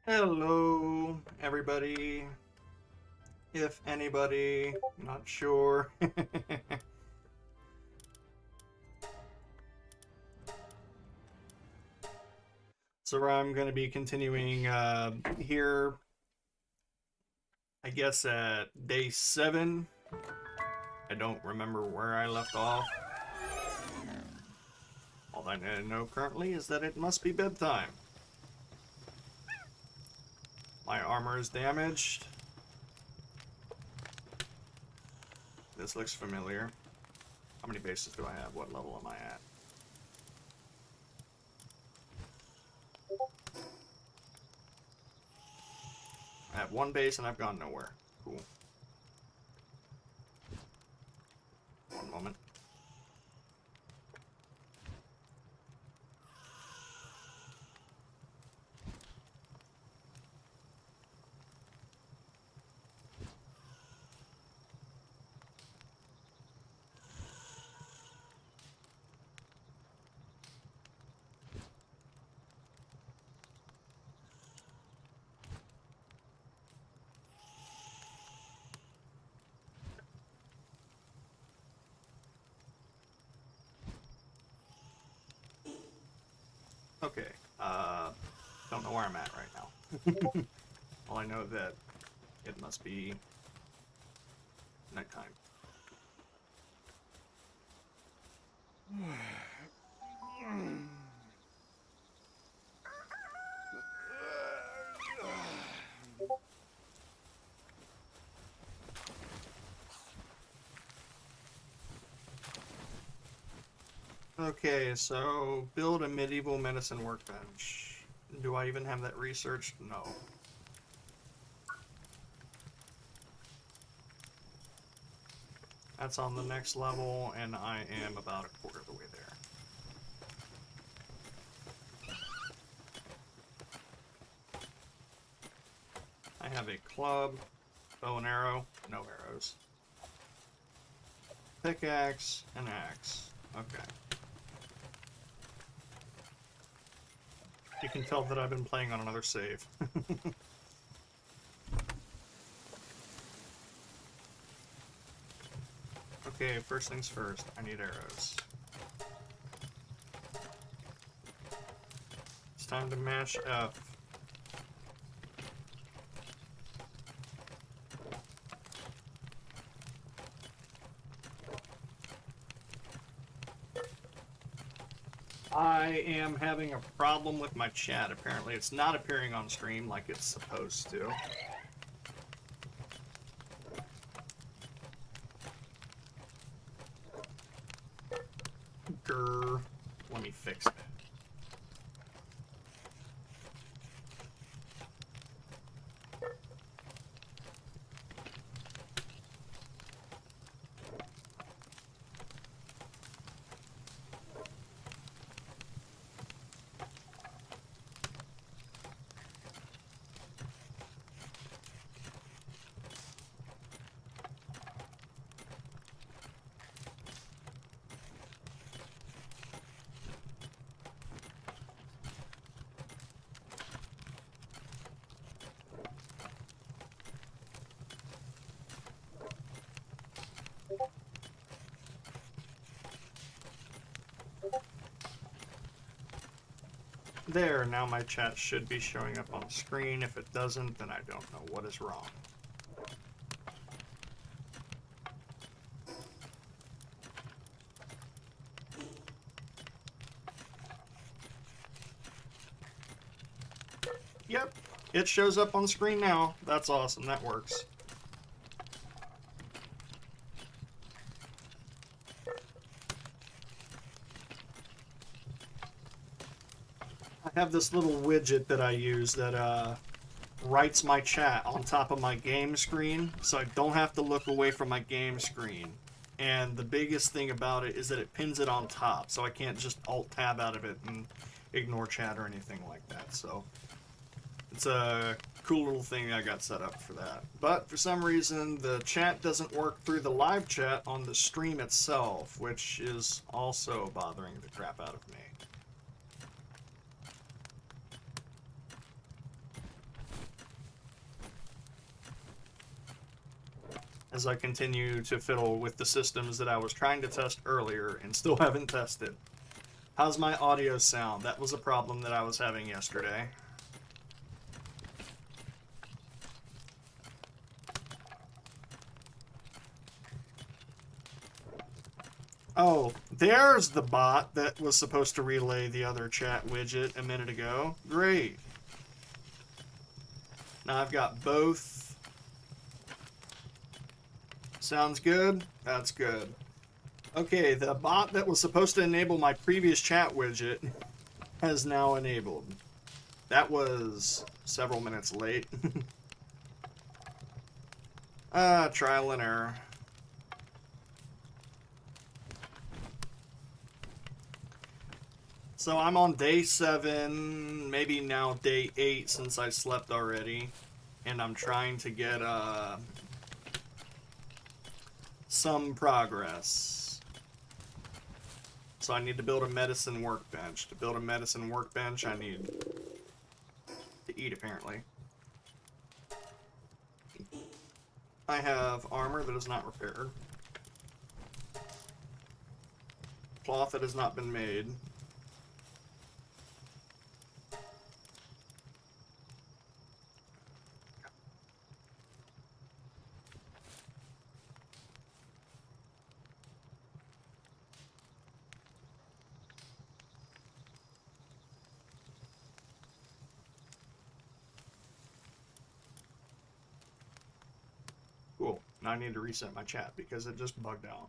Hello, everybody. If anybody, not sure. So I'm going to be continuing here, I guess, at day 7. I don't remember where I left off. All I know currently is that it must be bedtime. My armor is damaged. This looks familiar. How many bases do I have? What level am I at? I have 1 base and I've gone nowhere. Cool. One moment. Okay, don't know where I'm at right now. All I know that it must be nighttime. Okay, so build a medieval medicine workbench. Do I even have that researched? No. That's on the next level, and I am about a quarter of the way there. I have a club, bow and arrow, no arrows. Pickaxe, and axe. Okay. You can tell that I've been playing on another save. Okay, first things first, I need arrows. It's time to mash F. I am having a problem with my chat. Apparently it's not appearing on stream like it's supposed to. Grr. Let me fix it. There, now my chat should be showing up on screen. If it doesn't, then I don't know what is wrong. Yep, it shows up on screen now. That's awesome, that works. I have this little widget that I use that writes my chat on top of my game screen, so I don't have to look away from my game screen. And the biggest thing about it is that it pins it on top, so I can't just alt-tab out of it and ignore chat or anything like that. So it's a cool little thing I got set up for that. But for some reason, the chat doesn't work through the live chat on the stream itself, which is also bothering the crap out of me. as I continue to fiddle with the systems that I was trying to test earlier and still haven't tested. How's my audio sound? That was a problem that I was having yesterday. Oh, there's the bot that was supposed to relay the other chat widget a minute ago. Great. Now I've got both. Sounds good? That's good. Okay, the bot that was supposed to enable my previous chat widget has now enabled. That was several minutes late. Trial and error. So I'm on day 7, maybe now day 8 since I slept already. And I'm trying to get some progress. So I need to build a medicine workbench. To build a medicine workbench, I need to eat, apparently. I have armor that is not repaired. Cloth that has not been made. Cool. Now I need to reset my chat because it just bugged out.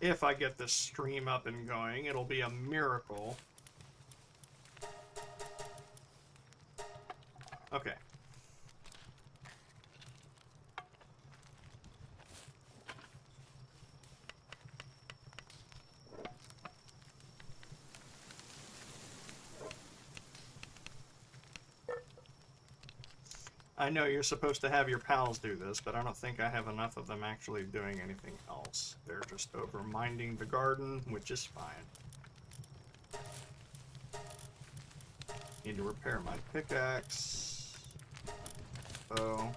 If I get this stream up and going, it'll be a miracle. Okay. I know you're supposed to have your pals do this, but I don't think I have enough of them actually doing anything else. They're just over minding the garden, which is fine. Need to repair my pickaxe. Bow.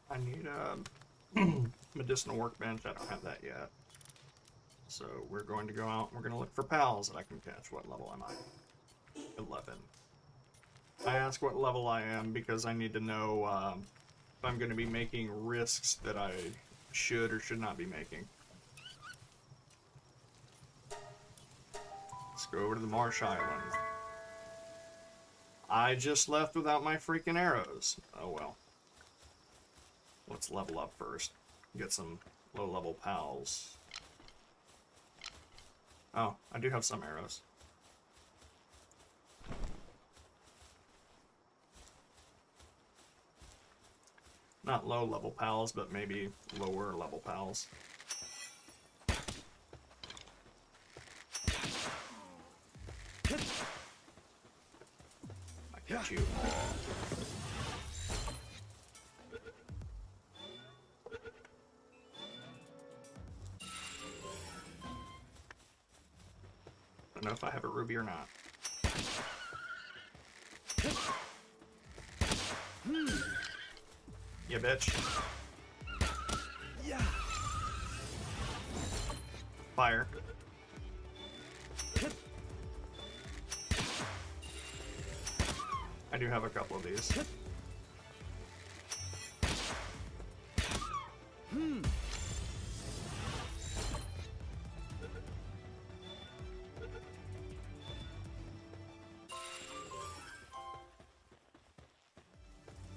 I need a medicinal workbench. I don't have that yet. So we're going to go out and we're going to look for pals that I can catch. What level am I? 11. I ask what level I am because I need to know if I'm going to be making risks that I should or should not be making. Let's go over to the Marsh Island. I just left without my freaking arrows. Oh well. Let's level up first. Get some low-level pals. Oh, I do have some arrows. Not low-level pals, but maybe lower-level pals. I got you. I don't know if I have a ruby or not. Yeah, bitch. Yeah. Fire. I do have a couple of these.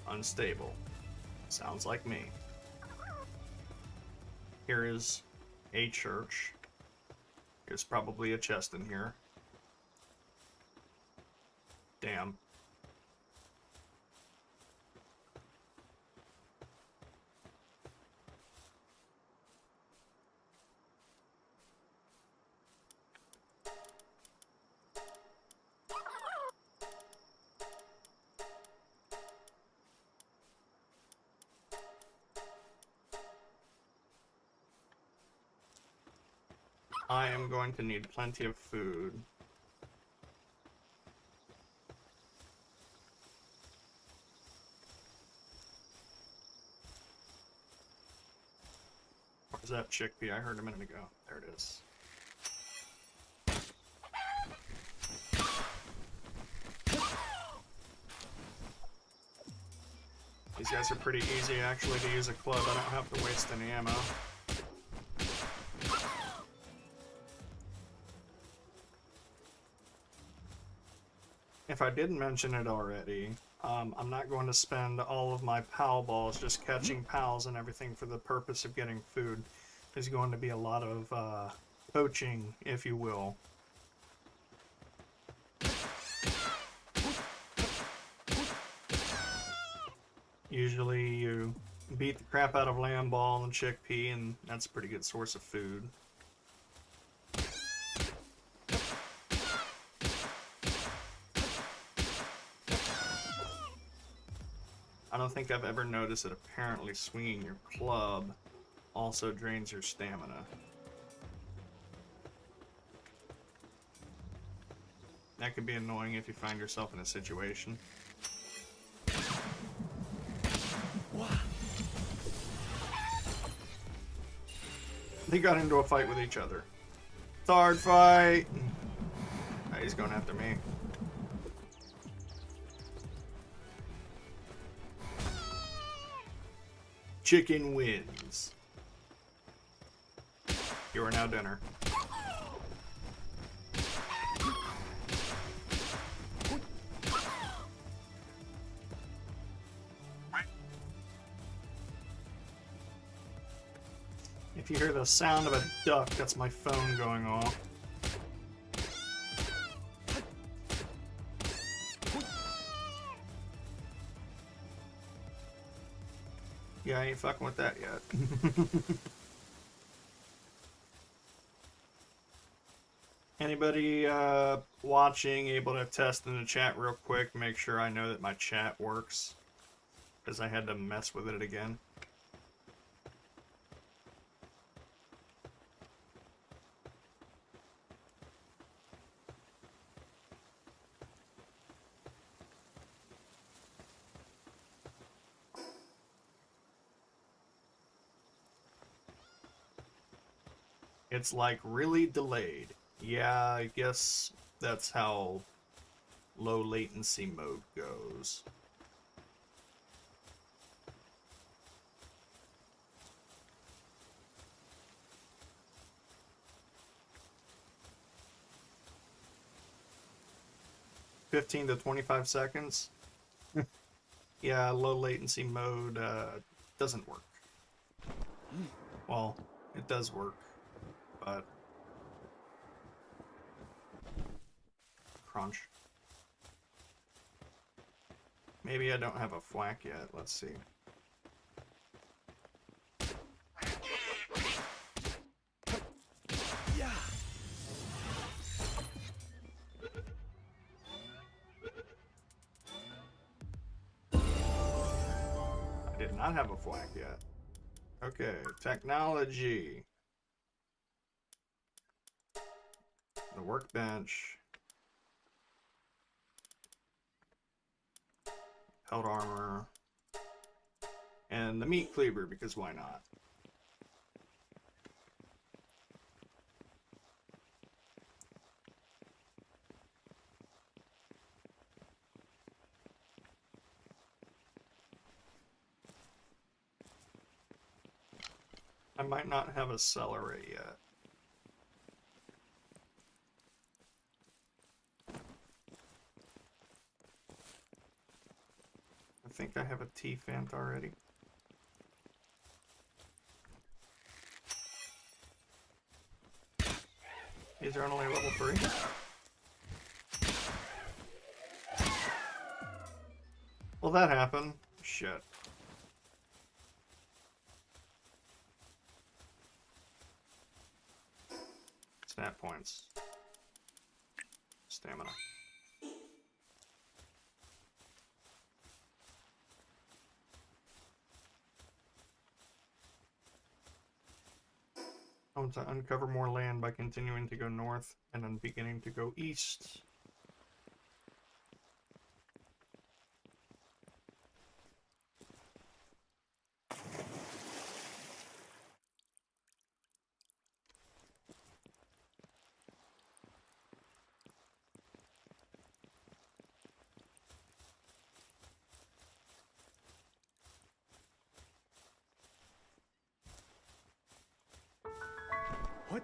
Unstable. Sounds like me. Here is a church. There's probably a chest in here. Damn. I am going to need plenty of food. Where's that chickpea I heard a minute ago? There it is. These guys are pretty easy actually to use a club. I don't have to waste any ammo. If I didn't mention it already, I'm not going to spend all of my PAL balls just catching PALs and everything for the purpose of getting food. There's going to be a lot of poaching, if you will. Usually you beat the crap out of lamb ball and chickpea, and that's a pretty good source of food. I don't think I've ever noticed that apparently swinging your club also drains your stamina. That could be annoying if you find yourself in a situation. They got into a fight with each other. Third fight! Oh, he's going after me. Chicken wins. You are now dinner. If you hear the sound of a duck, that's my phone going off. Yeah, I ain't fucking with that yet. Anybody watching able to test in the chat real quick, make sure I know that my chat works, because I had to mess with it again. It's like really delayed. Yeah, I guess that's how low latency mode goes. $15 to 25 seconds. Yeah, low latency mode doesn't work. Well, it does work, but crunch. Maybe I don't have a FLAK yet. Let's see. Yeah. I did not have a FLAK yet. Okay, technology. The workbench. Held armor. And the meat cleaver, because why not? I might not have a celery yet. I think I have a T-Fant already. These are only level 3. Well, that happened. Shit. Snap points. Stamina. I want to uncover more land by continuing to go north and then beginning to go east. What?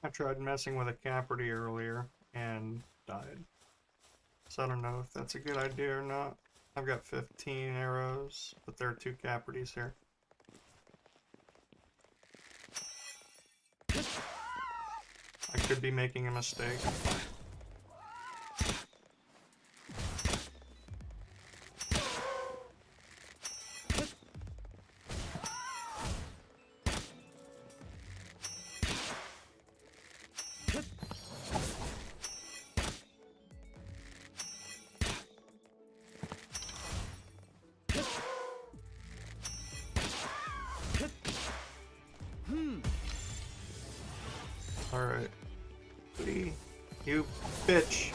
I tried messing with a caperty earlier and died. So I don't know if that's a good idea or not. I've got 15 arrows, but there are 2 caperties here. I could be making a mistake. Alright. Flee. You bitch.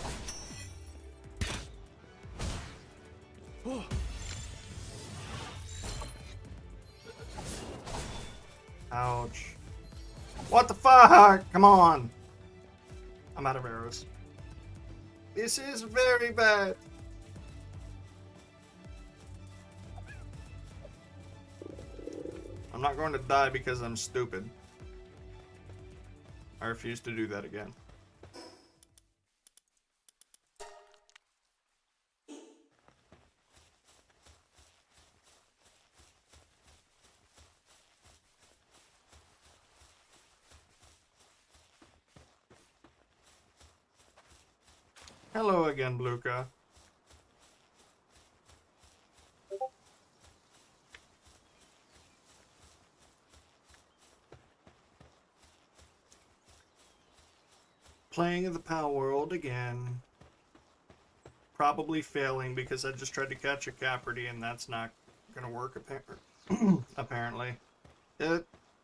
Ouch. What the fuck? Come on. I'm out of arrows. This is very bad. I'm not going to die because I'm stupid. I refuse to do that again. Hello again, Bluka. Playing the PalWorld again. Probably failing because I just tried to catch a caperty and that's not gonna work apparently.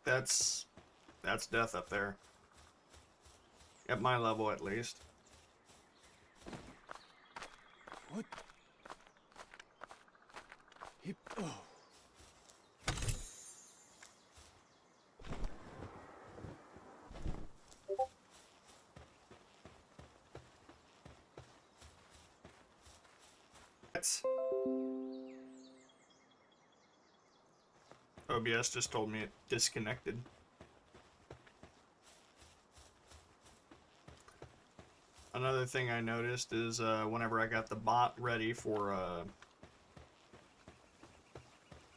That's death up there. At my level, at least. What? Oh. OBS just told me it disconnected. Another thing I noticed is whenever I got the bot ready for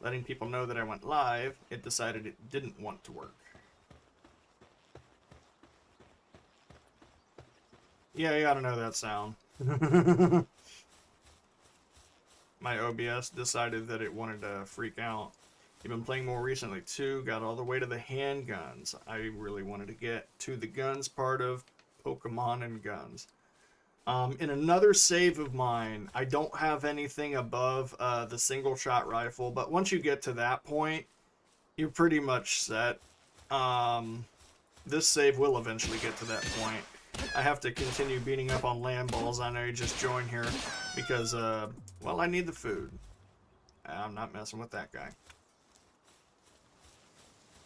letting people know that I went live, it decided it didn't want to work. Yeah, you gotta know that sound. My OBS decided that it wanted to freak out. You've been playing more recently too, got all the way to the handguns. I really wanted to get to the guns part of Pokemon and guns. In another save of mine, I don't have anything above the single shot rifle, but once you get to that point, you're pretty much set. This save will eventually get to that point. I have to continue beating up on land balls. I know you just joined here because, well, I need the food. I'm not messing with that guy.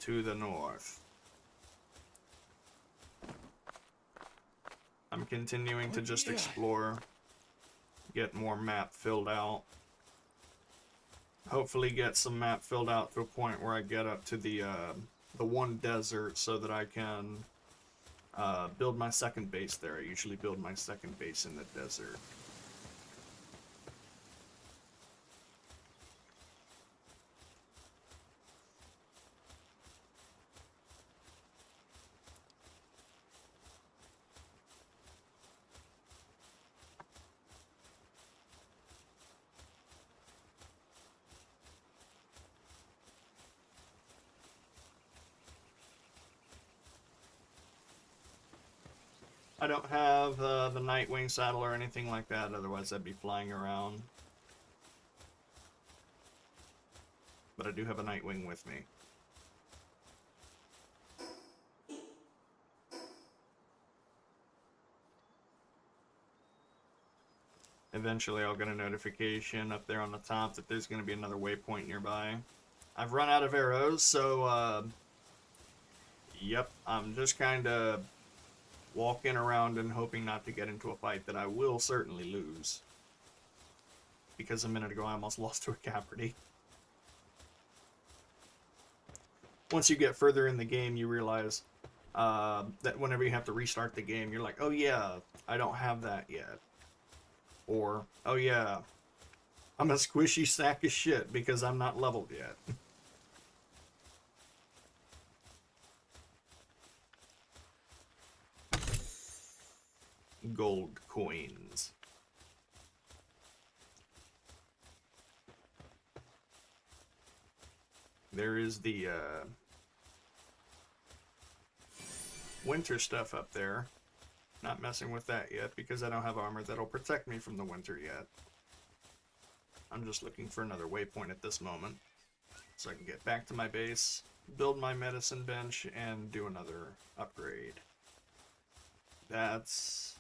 To the north. I'm continuing to just explore, get more map filled out. Hopefully get some map filled out to a point where I get up to the one desert so that I can build my second base there. I usually build my second base in the desert. I don't have the Nightwing saddle or anything like that, otherwise I'd be flying around. But I do have a Nightwing with me. Eventually I'll get a notification up there on the top that there's going to be another waypoint nearby. I've run out of arrows, so, yep, I'm just kind of walking around and hoping not to get into a fight that I will certainly lose. Because a minute ago I almost lost to a Capricorn. Once you get further in the game, you realize that whenever you have to restart the game, you're like, oh yeah, I don't have that yet. Or, oh yeah, I'm a squishy sack of shit because I'm not leveled yet. Gold coins. There is the winter stuff up there. Not messing with that yet because I don't have armor that'll protect me from the winter yet. I'm just looking for another waypoint at this moment so I can get back to my base, build my medicine bench, and do another upgrade. That's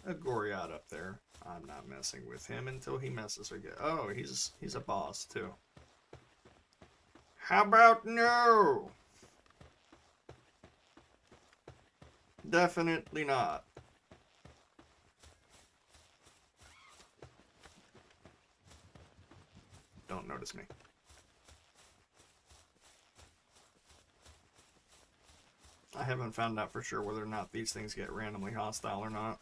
a Goriot up there. I'm not messing with him until he messes again. Oh, he's a boss too. How about no? Definitely not. Don't notice me. I haven't found out for sure whether or not these things get randomly hostile or not.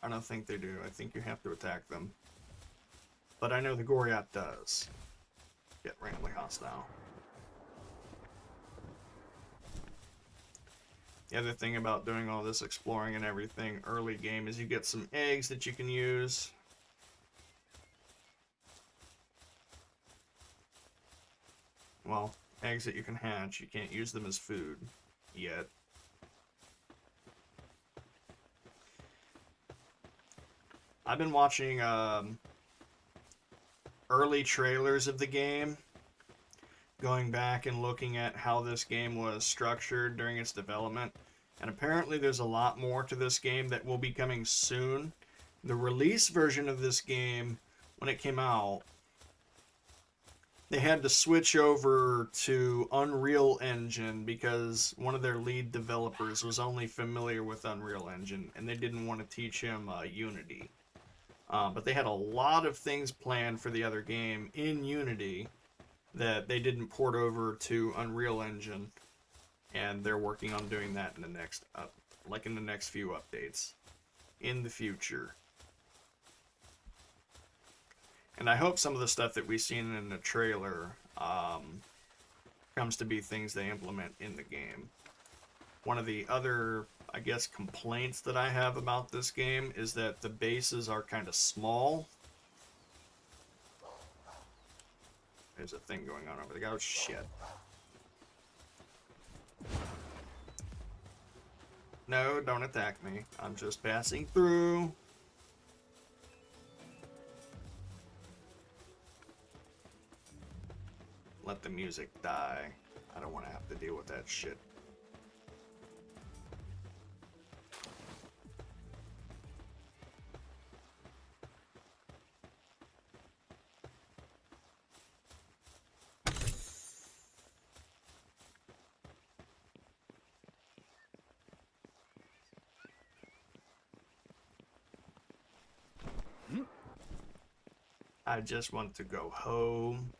I don't think they do. I think you have to attack them. But I know the Goriot does get randomly hostile. The other thing about doing all this exploring and everything early game is you get some eggs that you can use. Well, eggs that you can hatch. You can't use them as food yet. I've been watching early trailers of the game, going back and looking at how this game was structured during its development, and apparently there's a lot more to this game that will be coming soon. The release version of this game, when it came out, they had to switch over to Unreal Engine because one of their lead developers was only familiar with Unreal Engine, and they didn't want to teach him Unity. But they had a lot of things planned for the other game in Unity that they didn't port over to Unreal Engine, and they're working on doing that in the next in the next few updates in the future. And I hope some of the stuff that we've seen in the trailer comes to be things they implement in the game. One of the other, I guess, complaints that I have about this game is that the bases are kind of small. There's a thing going on over there. Oh, shit. No, don't attack me. I'm just passing through. Let the music die. I don't want to have to deal with that shit. I just want to go home.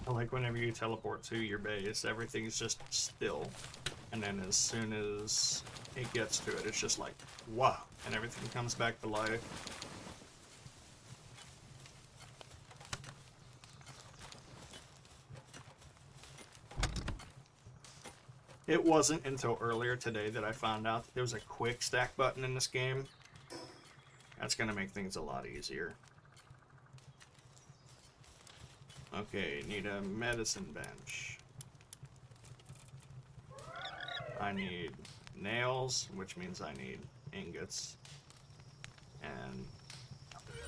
Like whenever you teleport to your base, everything's just still. And then as soon as it gets to it. It's just like, wow, and everything comes back to life. It wasn't until earlier today that I found out that there was a quick stack button in this game. That's going to make things a lot easier. Okay, need a medicine bench. I need nails, which means I need ingots. And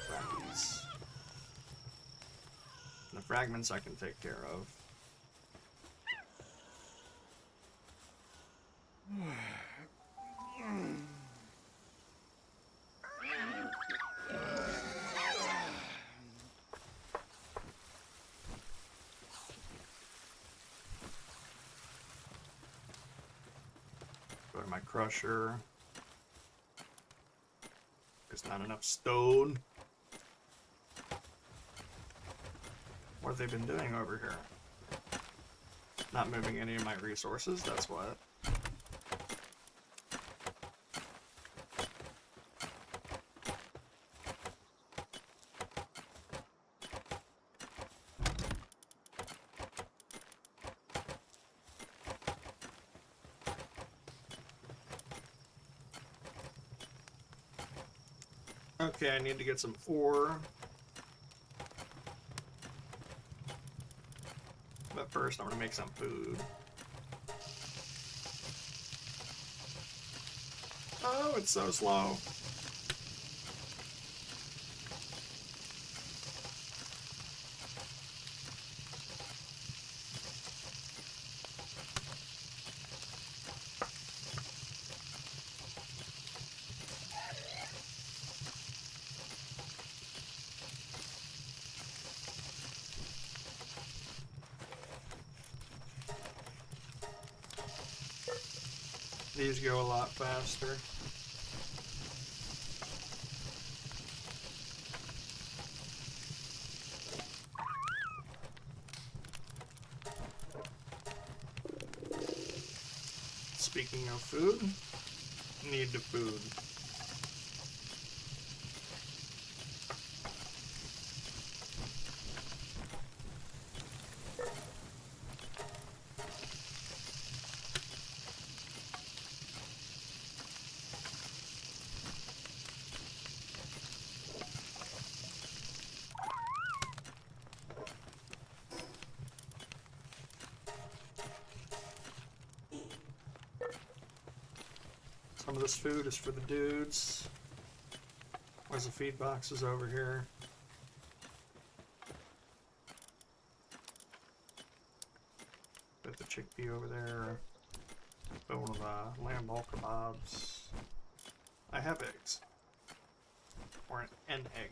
fragments. The fragments I can take care of. Go to my crusher. There's not enough stone. What have they been doing over here? Not moving any of my resources, that's what. Okay, I need to get some ore. But first, I'm gonna make some food. Oh, it's so slow. These go a lot faster. Speaking of food, need the food. Some of this food is for the dudes. Where's the feed boxes over here? Put the chickpea over there. Put one of the lamb ball kebabs. I have eggs. Or an egg.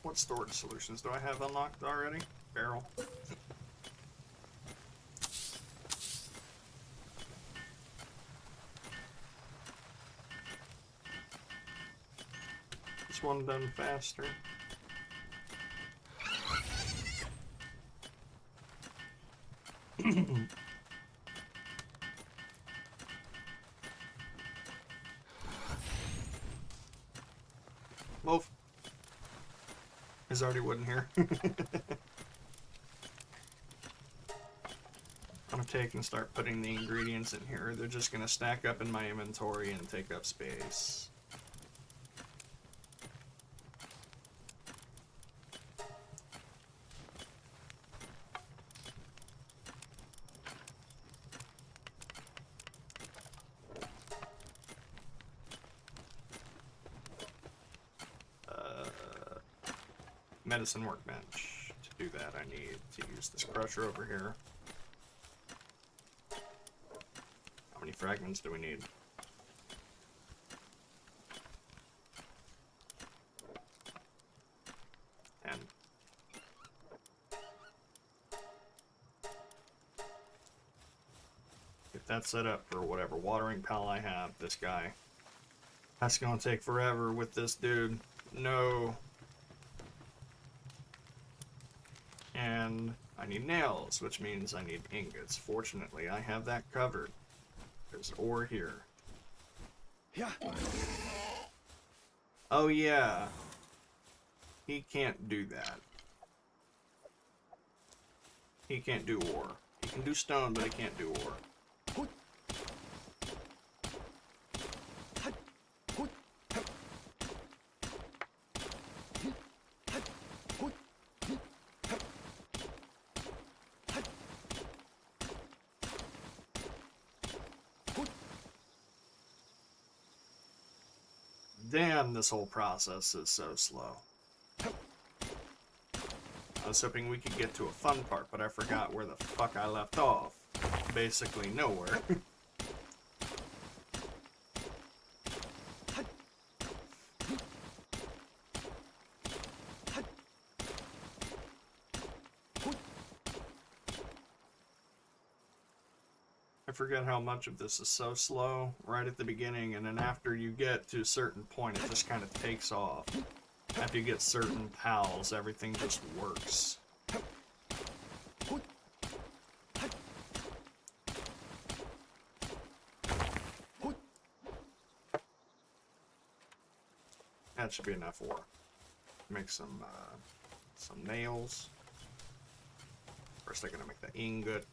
What storage solutions do I have unlocked already? Barrel. This one done faster. Wolf. There's already wood in here. I'm gonna take and start putting the ingredients in here. They're just gonna stack up in my inventory and take up space. Medicine workbench. To do that, I need to use this crusher over here. How many fragments do we need? And get that set up for whatever watering pal I have. This guy. That's gonna take forever with this dude. No. And I need nails, which means I need ingots. Fortunately, I have that covered. There's ore here. Yeah. Oh yeah. He can't do that. He can't do ore. He can do stone, but he can't do ore. Damn, this whole process is so slow. I was hoping we could get to a fun part, but I forgot where the fuck I left off. Basically nowhere. I forget how much of this is so slow right at the beginning, and then after you get to a certain point, it just kind of takes off. After you get certain pals, everything just works. That should be enough ore. Make some nails. First, I'm gonna make the ingot.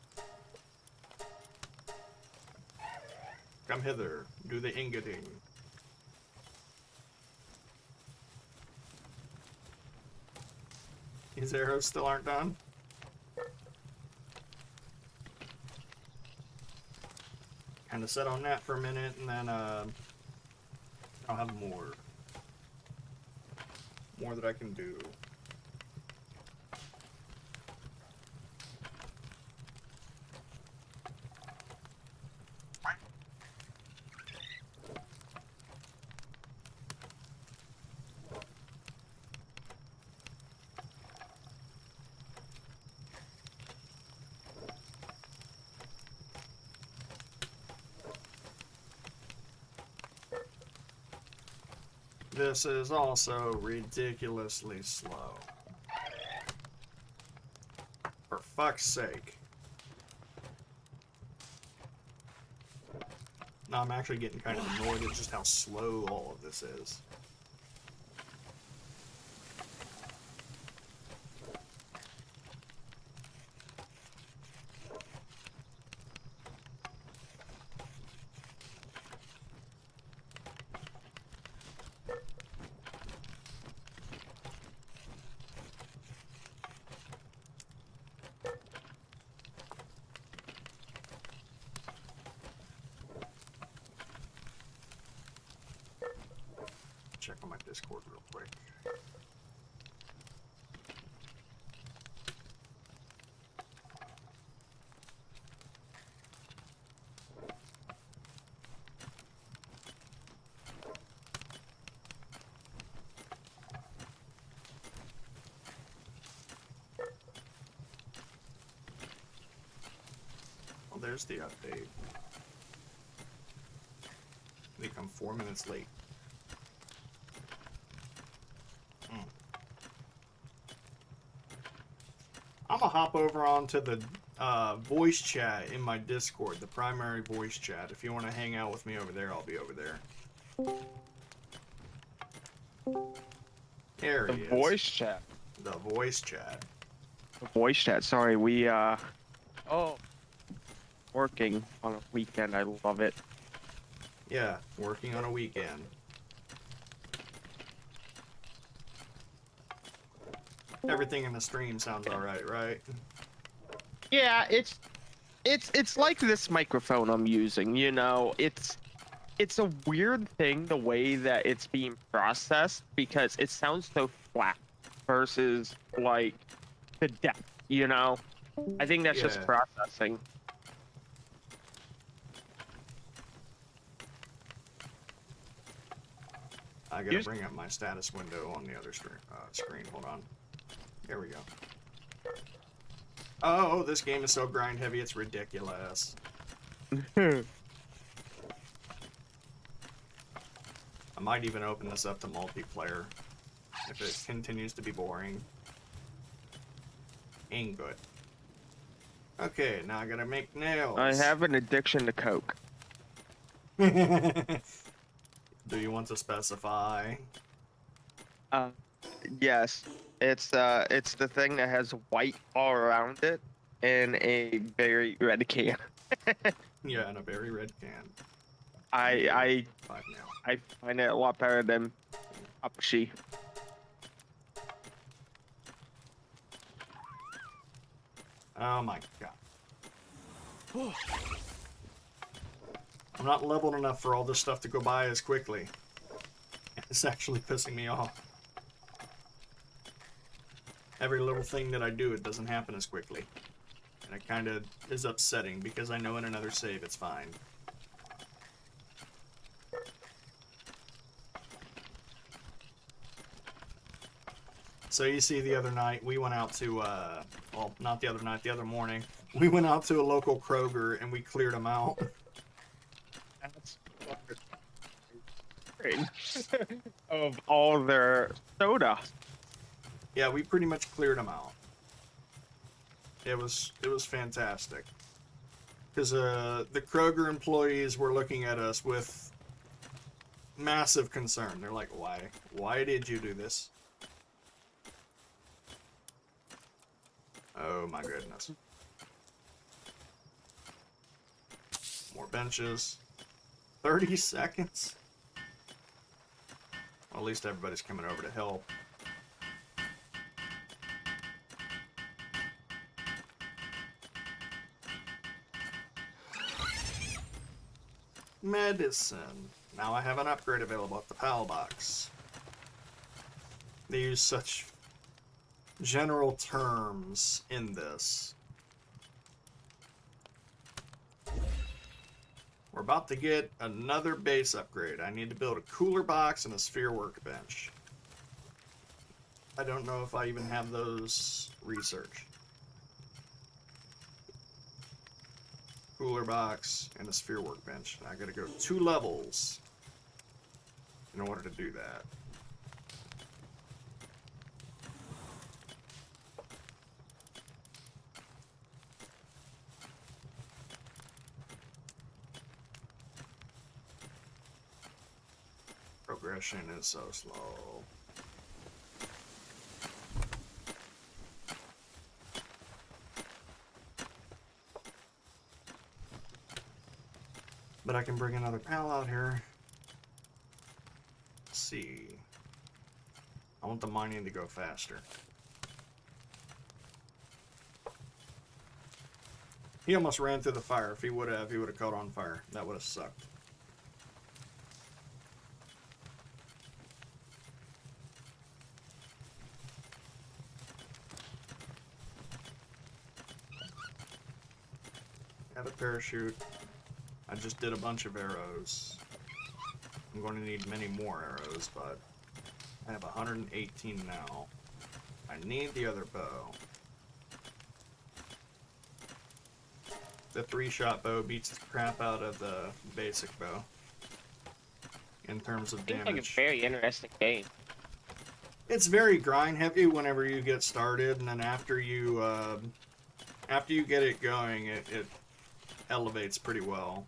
Come hither, do the ingoting. These arrows still aren't done? Kind of set on that for a minute, and then I'll have more. More that I can do. This is also ridiculously slow. For fuck's sake. No, I'm actually getting kind of annoyed at just how slow all of this is. Check on my Discord real quick. Well, there's the update. They come 4 minutes late. I'm gonna hop over onto the voice chat in my Discord, the primary voice chat. If you want to hang out with me over there, I'll be over there. There he is. The voice chat. The voice chat. The voice chat. Sorry, we oh, working on a weekend. I love it. Yeah, working on a weekend. Everything in the stream sounds alright, right? Yeah, it's like this microphone I'm using. You know, it's a weird thing the way that it's being processed because it sounds so flat versus like the depth. You know, I think that's just processing. I gotta bring up my status window on the other screen. Hold on. There we go. Oh, this game is so grind heavy, it's ridiculous. I might even open this up to multiplayer if it continues to be boring. Ain't good. Okay, now I gotta make nails. I have an addiction to Coke. Do you want to specify? Yes, it's the thing that has white all around it in a very red can. Yeah, in a very red can. I 5 now. I find it a lot better than Apache. Oh my god. I'm not leveled enough for all this stuff to go by as quickly. It's actually pissing me off. Every little thing that I do, it doesn't happen as quickly. And it kind of is upsetting because I know in another save it's fine. So you see, the other night we went out to, well, not the other night, the other morning, we went out to a local Kroger and we cleared them out. That's of all their soda. Yeah, we pretty much cleared them out. It was fantastic. Because the Kroger employees were looking at us with massive concern. They're like, why? Why did you do this? Oh my goodness. More benches. 30 seconds? Well, at least everybody's coming over to help. Medicine. Now I have an upgrade available at the PAL box. They use such general terms in this. We're about to get another base upgrade. I need to build a cooler box and a sphere workbench. I don't know if I even have those researched. Cooler box and a sphere workbench. I gotta go 2 levels in order to do that. Progression is so slow. But I can bring another pal out here. Let's see. I want the mining to go faster. He almost ran through the fire. If he would have caught on fire. That would have sucked. Got a parachute. I just did a bunch of arrows. I'm going to need many more arrows, but I have 118 now. I need the other bow. The 3-shot bow beats the crap out of the basic bow in terms of Seems like a damage. very interesting game. It's very grind heavy whenever you get started, and then after you get it going, it elevates pretty well.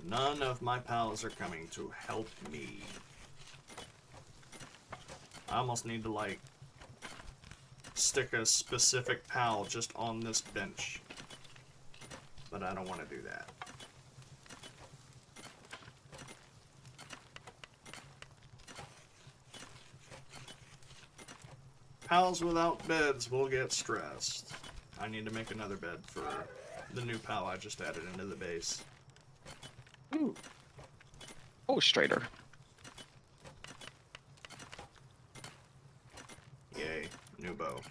None of my pals are coming to help me. I almost need to, like, stick a specific pal just on this bench. But I don't want to do that. Pals without beds will get stressed. I need to make another bed for the new pal I just added into the base. Ooh. Oh, straighter. Yay, new bow.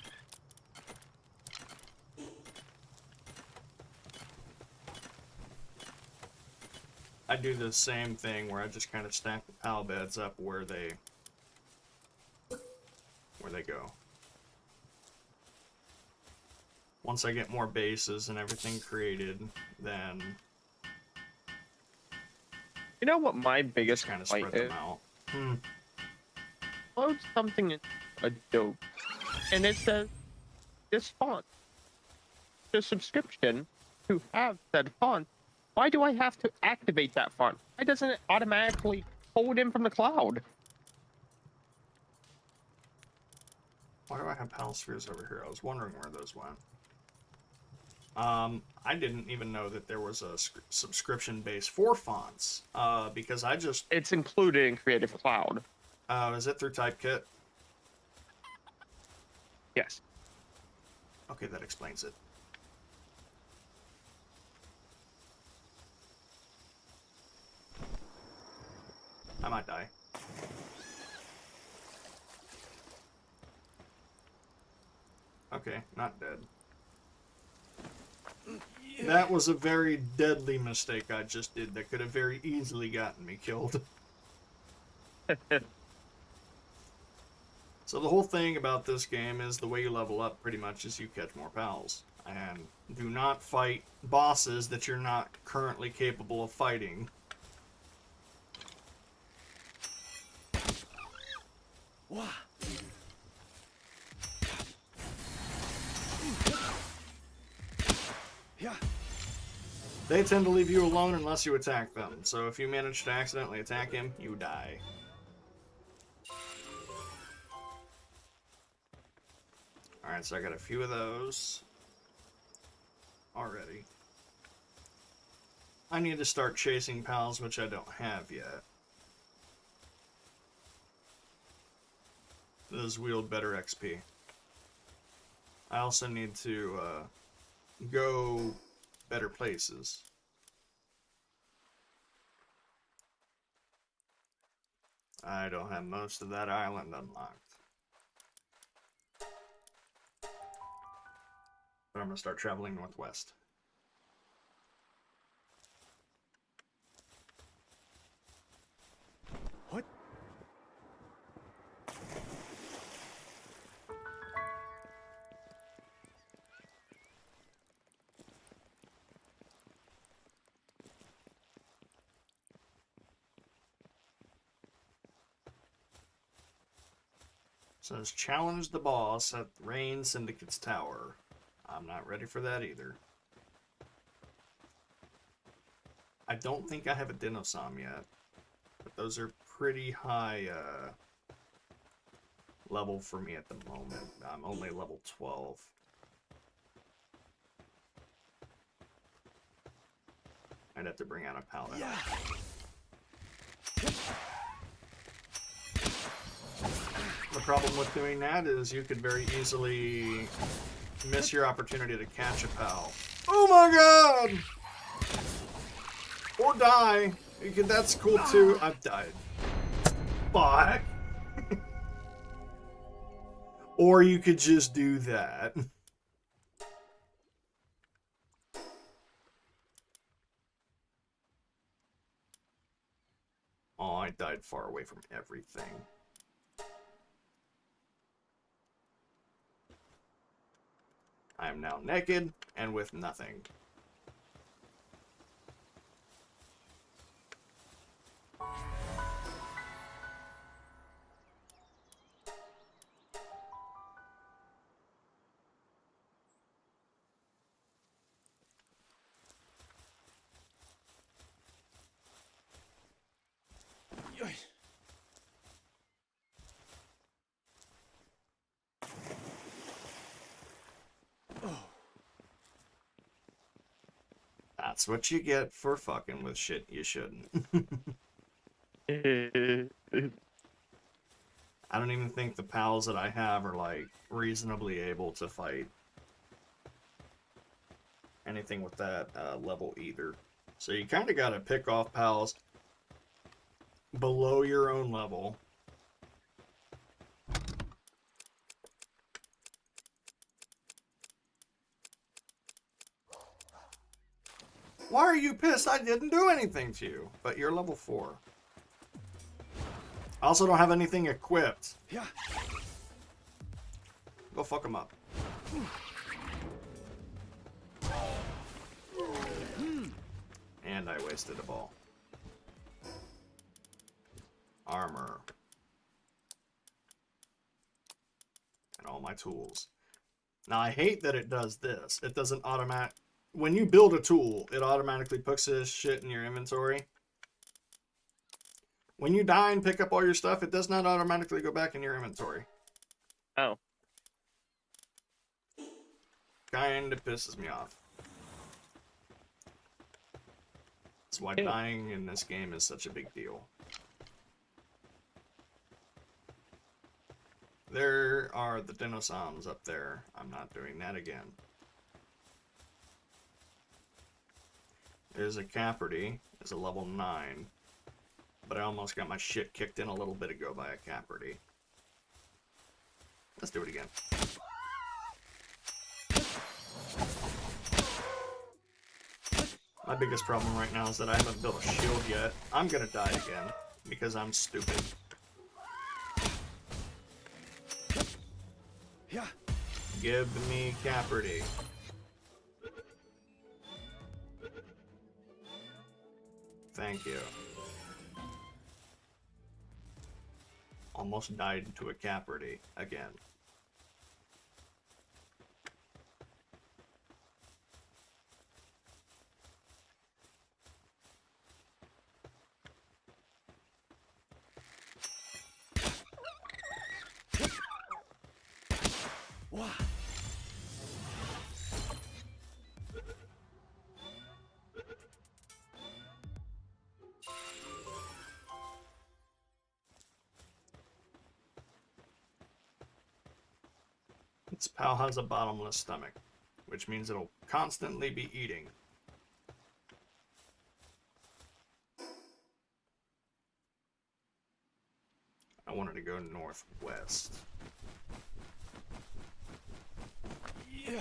I do the same thing where I just kind of stack the pal beds up where they go. Once I get more bases and everything created, then You know what my biggest just kind of complaint spread is? them out. Load something in Adobe, and it says this font, the subscription to have said font, why do I have to activate that font? Why doesn't it automatically pull it in from the cloud? Why do I have PAL spheres over here? I was wondering where those went. I didn't even know that there was a subscription base for fonts, because I just... It's included in Creative Cloud. Is it through Typekit? Yes. Okay, that explains it. I might die. Okay, not dead. That was a very deadly mistake I just did that could have very easily gotten me killed. So the whole thing about this game is the way you level up pretty much is you catch more pals. And do not fight bosses that you're not currently capable of fighting. Wah. Yeah. They tend to leave you alone unless you attack them. So if you manage to accidentally attack him, you die. Alright, so I got a few of those already. I need to start chasing pals, which I don't have yet. Those wield better XP. I also need to go better places. I don't have most of that island unlocked. But I'm going to start traveling northwest. What? Says challenge the boss at Rain Syndicate's tower. I'm not ready for that either. I don't think I have a Dinosaur yet, but those are pretty high level for me at the moment. I'm only level 12. I'd have to bring out a paladin. Yeah. The problem with doing that is you could very easily miss your opportunity to catch a pal. Oh my god! Or die. You can, that's cool too. I've died. Fuck. Or you could just do that. Oh, I died far away from everything. I am now naked and with nothing. That's what you get for fucking with shit you shouldn't. I don't even think the pals that I have are, like, reasonably able to fight anything with that level either. So you kind of got to pick off pals below your own level. Why are you pissed? I didn't do anything to you. But you're level 4. I also don't have anything equipped. Yeah. Go fuck them up. And I wasted a ball. Armor. And all my tools. Now, I hate that it does this. It doesn't automatic... When you build a tool, it automatically puts this shit in your inventory. When you die and pick up all your stuff, it does not automatically go back in your inventory. Oh. Kinda pisses me off. That's why dying in this game is such a big deal. There are the dinosaurs up there. I'm not doing that again. There's a Caperty. There's a level 9. But I almost got my shit kicked in a little bit ago by a Caperty. Let's do it again. My biggest problem right now is that I haven't built a shield yet. I'm gonna die again because I'm stupid. Yeah. Give me Caperty. Thank you. Almost died to a Caperty again. Wow. This pal has a bottomless stomach, which means it'll constantly be eating. I wanted to go northwest. Yeah.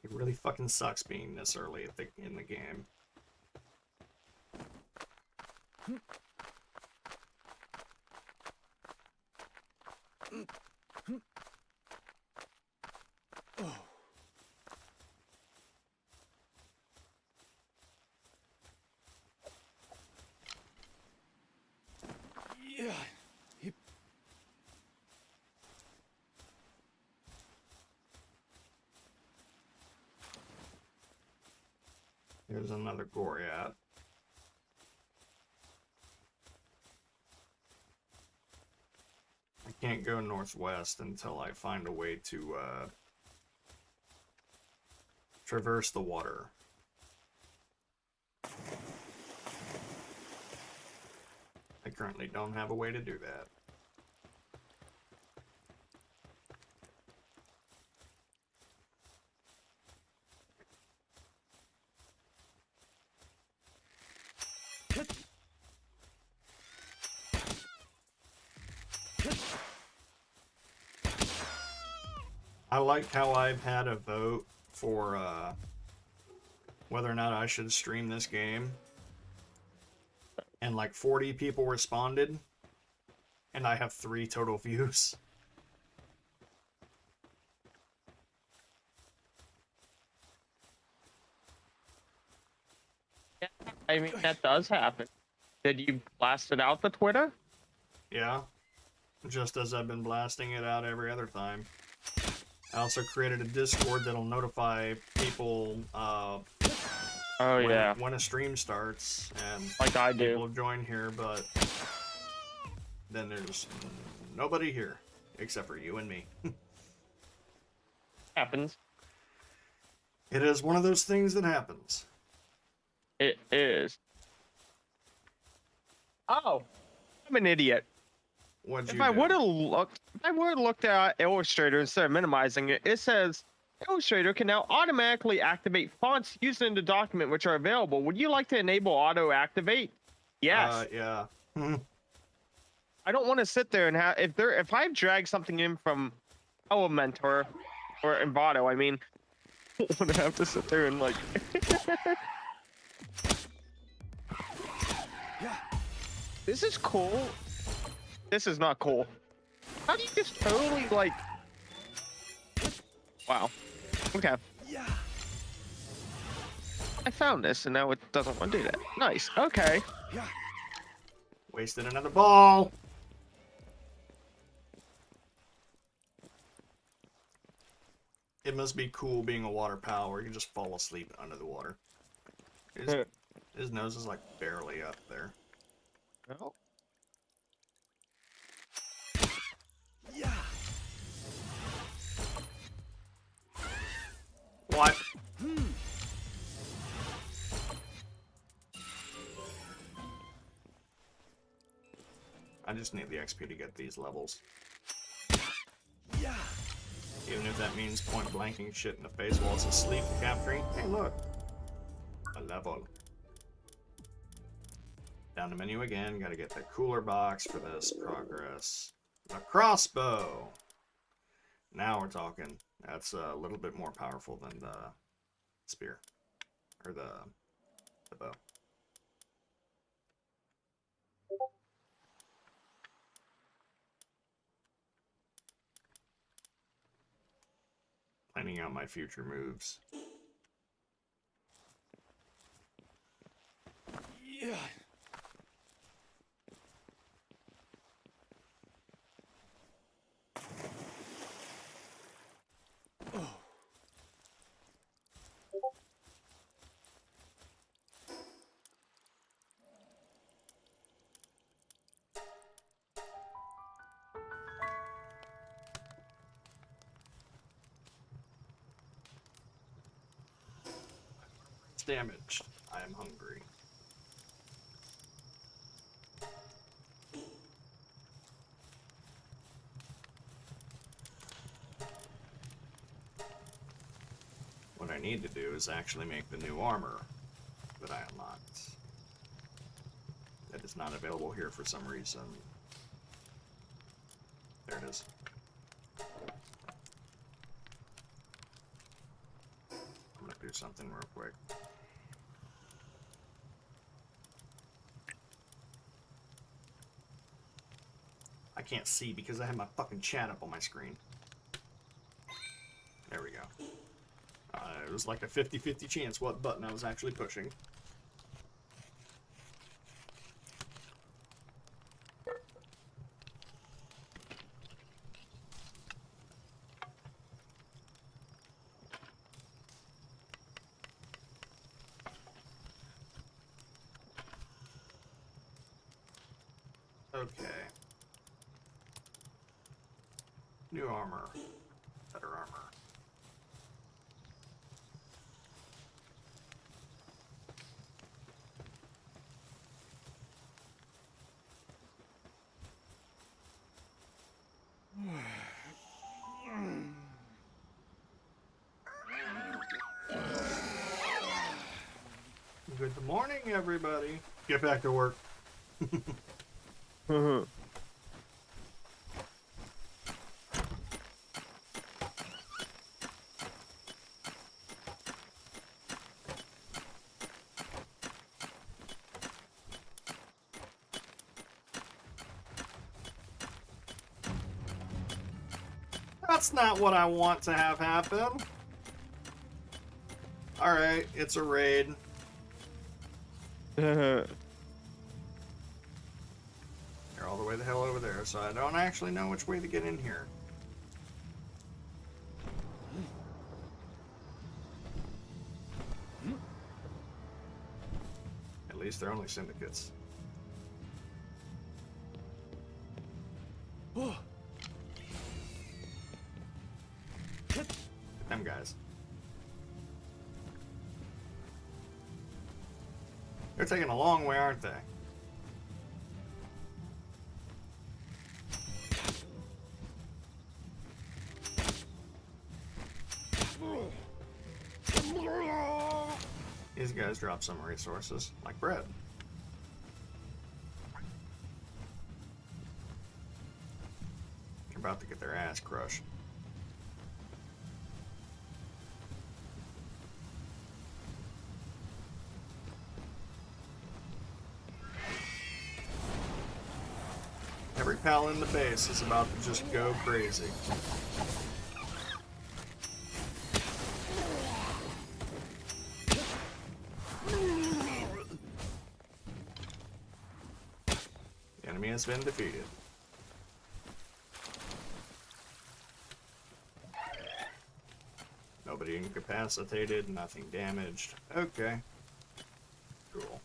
It really fucking sucks being this early in the game. Oh. Yeah. Here's another Goriat. I can't go northwest until I find a way to traverse the water. I currently don't have a way to do that. I like how I've had a vote for whether or not I should stream this game. And like 40 people responded. And I have 3 total views. I mean, that does happen. Did you blast it out the Twitter? Yeah. Just as I've been blasting it out every other time. I also created a Discord that'll notify people Oh yeah, when a stream starts and like I people do. join here, but then there's nobody here except for you and me. Happens. It is one of those things that happens. It is. Oh, I'm an idiot. What'd If you I do? would have looked at Illustrator instead of minimizing it, it says Illustrator can now automatically activate fonts used in the document which are available. Would you like to enable auto activate? Yes. Yeah. I don't want to sit there and have if I drag something in from Elementor or Envato, I mean, I don't want to have to sit there and like. This is cool. This is not cool. How do you just totally like? Wow. Okay. Yeah. I found this and now it doesn't want to do that. Nice. Okay. Yeah. Wasted another ball. It must be cool being a water pal where you just fall asleep under the water. His nose is like barely up there. Well, Yeah. What? I just need the XP to get these levels. Yeah. Even if that means point blanking shit in the face while it's asleep and capturing. Hey, look. A level. Down the menu again. Gotta get the cooler box for this progress. The crossbow. Now we're talking. That's a little bit more powerful than the spear. Or the bow. Planning out my future moves. Yeah. Oh. It's damaged. I am hungry. What I need to do is actually make the new armor that I unlocked. That is not available here for some reason. There it is. I'm gonna do something real quick. I can't see because I have my fucking chat up on my screen. There we go. It was like a 50-50 chance what button I was actually pushing. Okay. New armor. Better armor. Good morning, everybody. Get back to work. That's not what I want to have happen. Alright, it's a raid. They're all the way the hell over there, so I don't actually know which way to get in here. least they're only syndicates. Oh. Them guys. They're taking a long way, aren't they? These guys drop some resources, like bread. They're about to get their ass crushed. Every pal in the base is about to just go crazy. The enemy has been defeated. Nobody incapacitated, nothing damaged. Okay. Cool.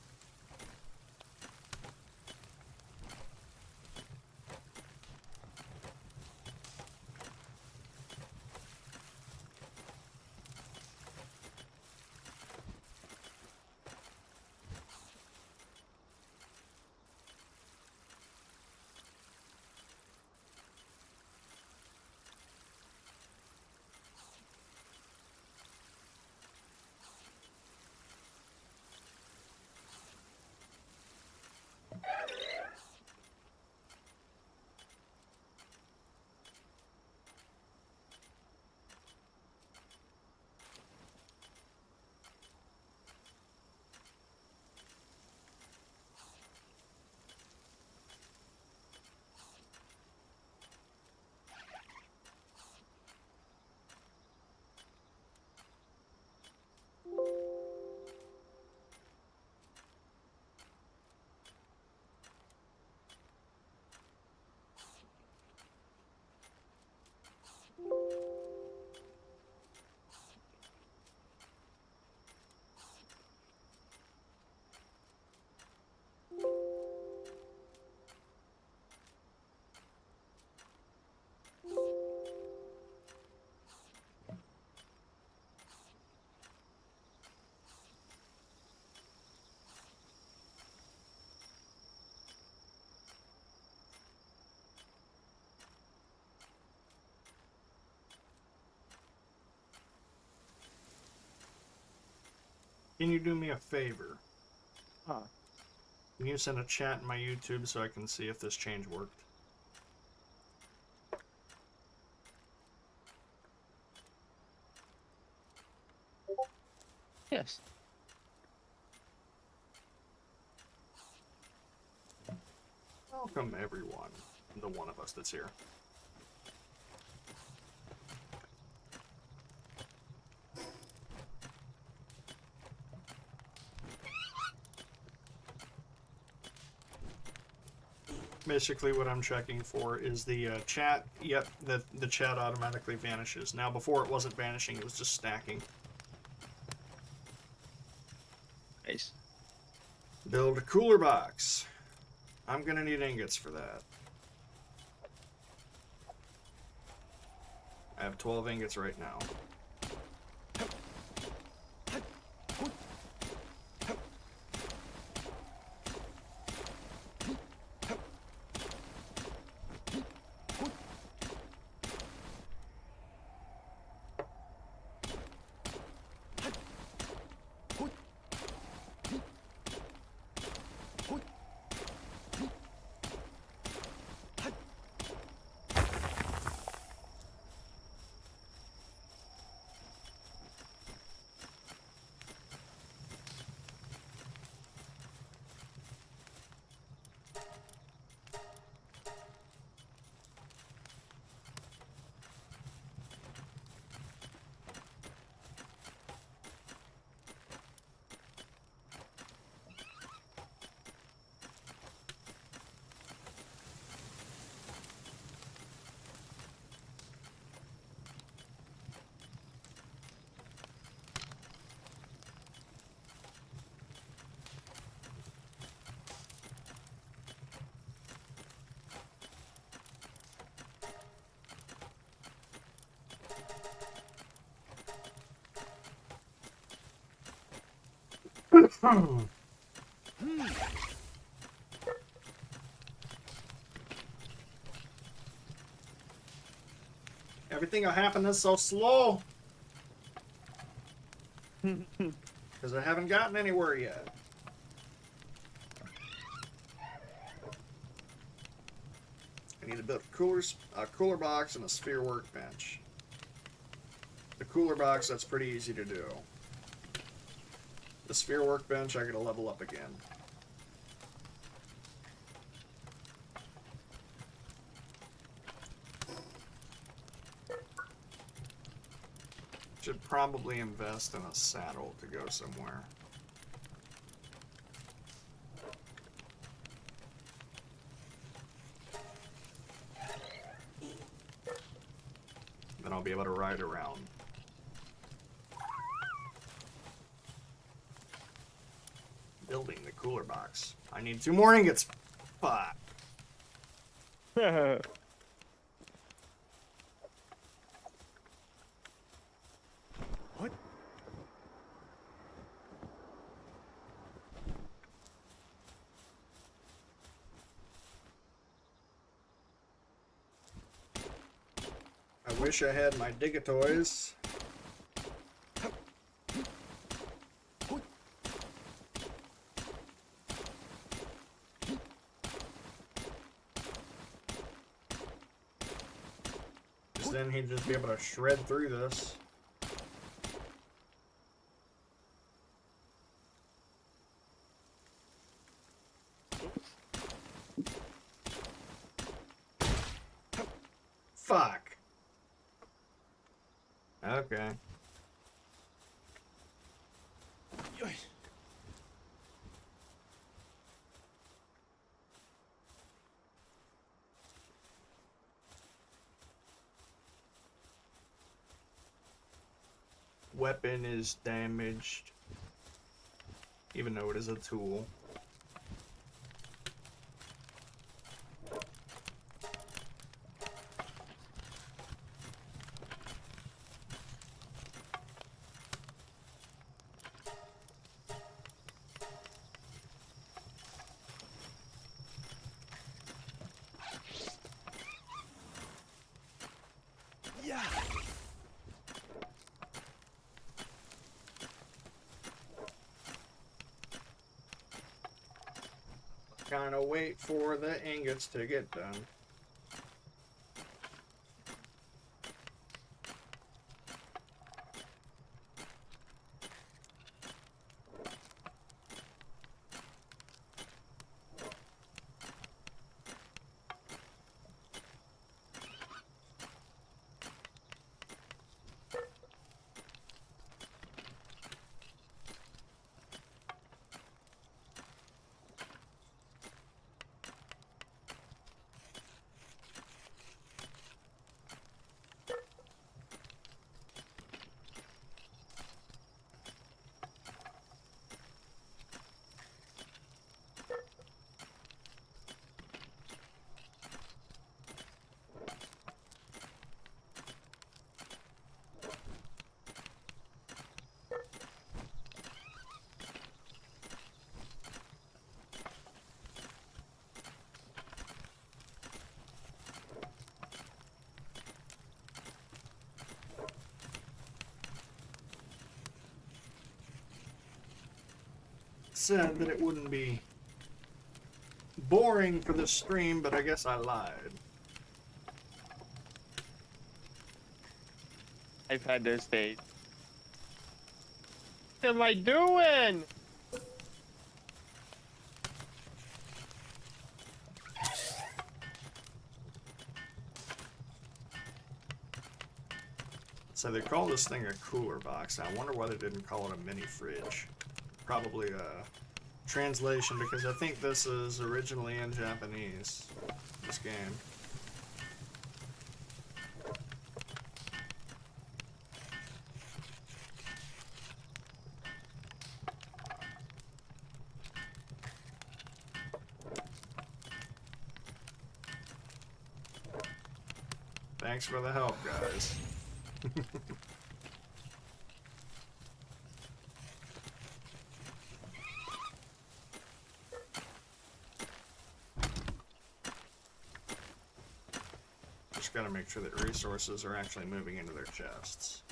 Can you do me a favor? Huh. Can you send a chat in my YouTube so I can see if this change worked? Yes. Welcome everyone, the one of us that's here. Basically what I'm checking for is the chat. Yep, the chat automatically vanishes. Now before it wasn't vanishing, it was just stacking. Nice. Build a cooler box. I'm gonna need ingots for that. I have 12 ingots right now. Everything will happen is so slow. Because I haven't gotten anywhere yet. I need to build a cooler box and a sphere workbench. The cooler box, that's pretty easy to do. The sphere workbench, I gotta level up again. Should probably invest in a saddle to go somewhere. Then I'll be able to ride around. Building the cooler box. I need 2 more ingots. Fuck. What? I wish I had my Digitoys. Because then he'd just be able to shred through this. Fuck. Okay. Yoy. Weapon is damaged, even though it is a tool. Yeah. Kind of wait for the ingots to get done. Said that it wouldn't be boring for this stream, but I guess I lied. I've had those days. What am I doing? So they call this thing a cooler box. I wonder why they didn't call it a mini fridge. Probably a translation, because I think this is originally in Japanese, this game. Thanks for the help, guys. Just gotta make sure that resources are actually moving into their chests.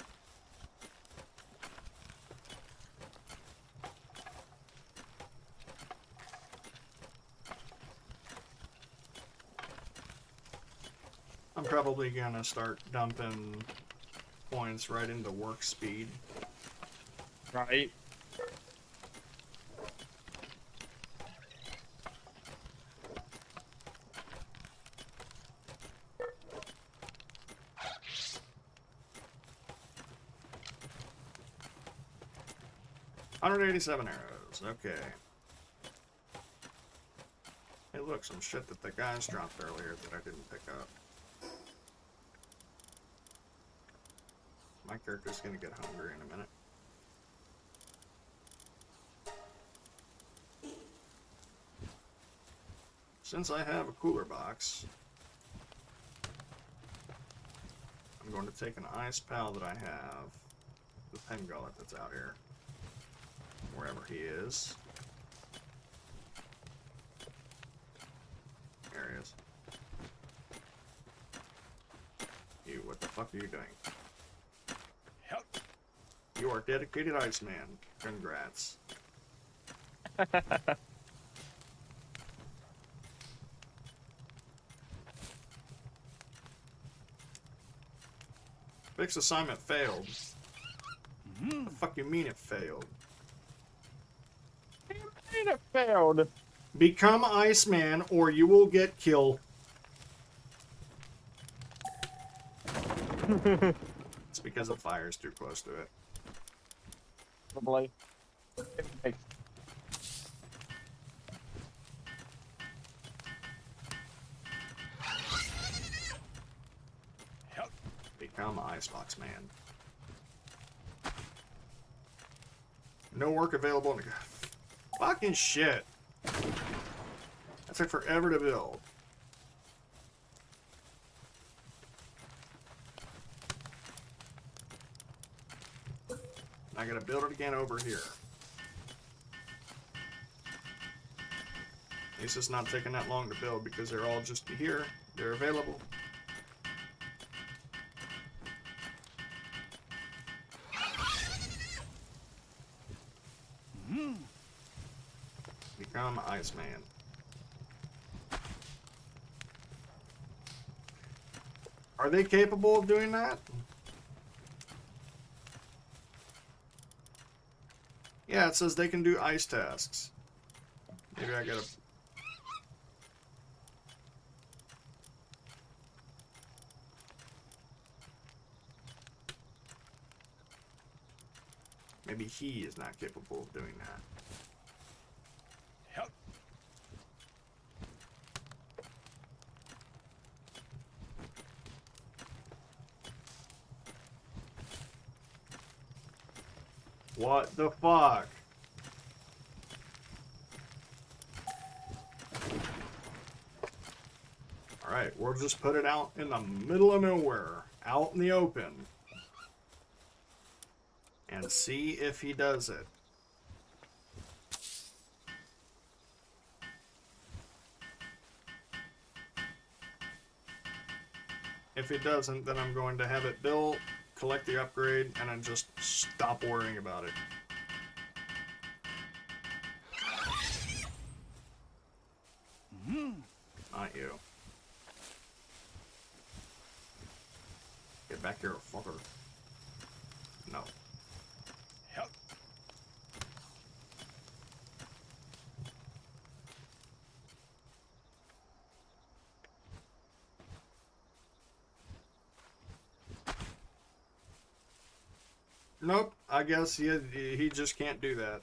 I'm probably gonna start dumping points right into work speed. Right. $187 arrows, okay. Hey look, some shit that the guys dropped earlier that I didn't pick up. My character's gonna get hungry in a minute. Since I have a cooler box, I'm going to take an ice pal that I have, the pen gullet that's out here, wherever he is. There he is. You, what the fuck are you doing? Help. You are dedicated Iceman. Congrats. Fix assignment failed. What the fuck you mean it failed? It failed. Become Iceman or you will get killed. It's because the fire is too close to it. Probably. Help. Become Icebox Man. No work available. Fucking shit. That took forever to build. I gotta build it again over here. At least it's not taking that long to build because they're all just here. They're available. Become Iceman. Are they capable of doing that? Yeah, it says they can do ice tasks. Maybe I gotta... Maybe he is not capable of doing that. Help. What the fuck? Alright, we'll just put it out in the middle of nowhere, out in the open, and see if he does it. If it doesn't, then I'm going to have it built, collect the upgrade, and then just stop worrying about it. Not you. Get back here, fucker. No. Help. Nope, I guess he just can't do that.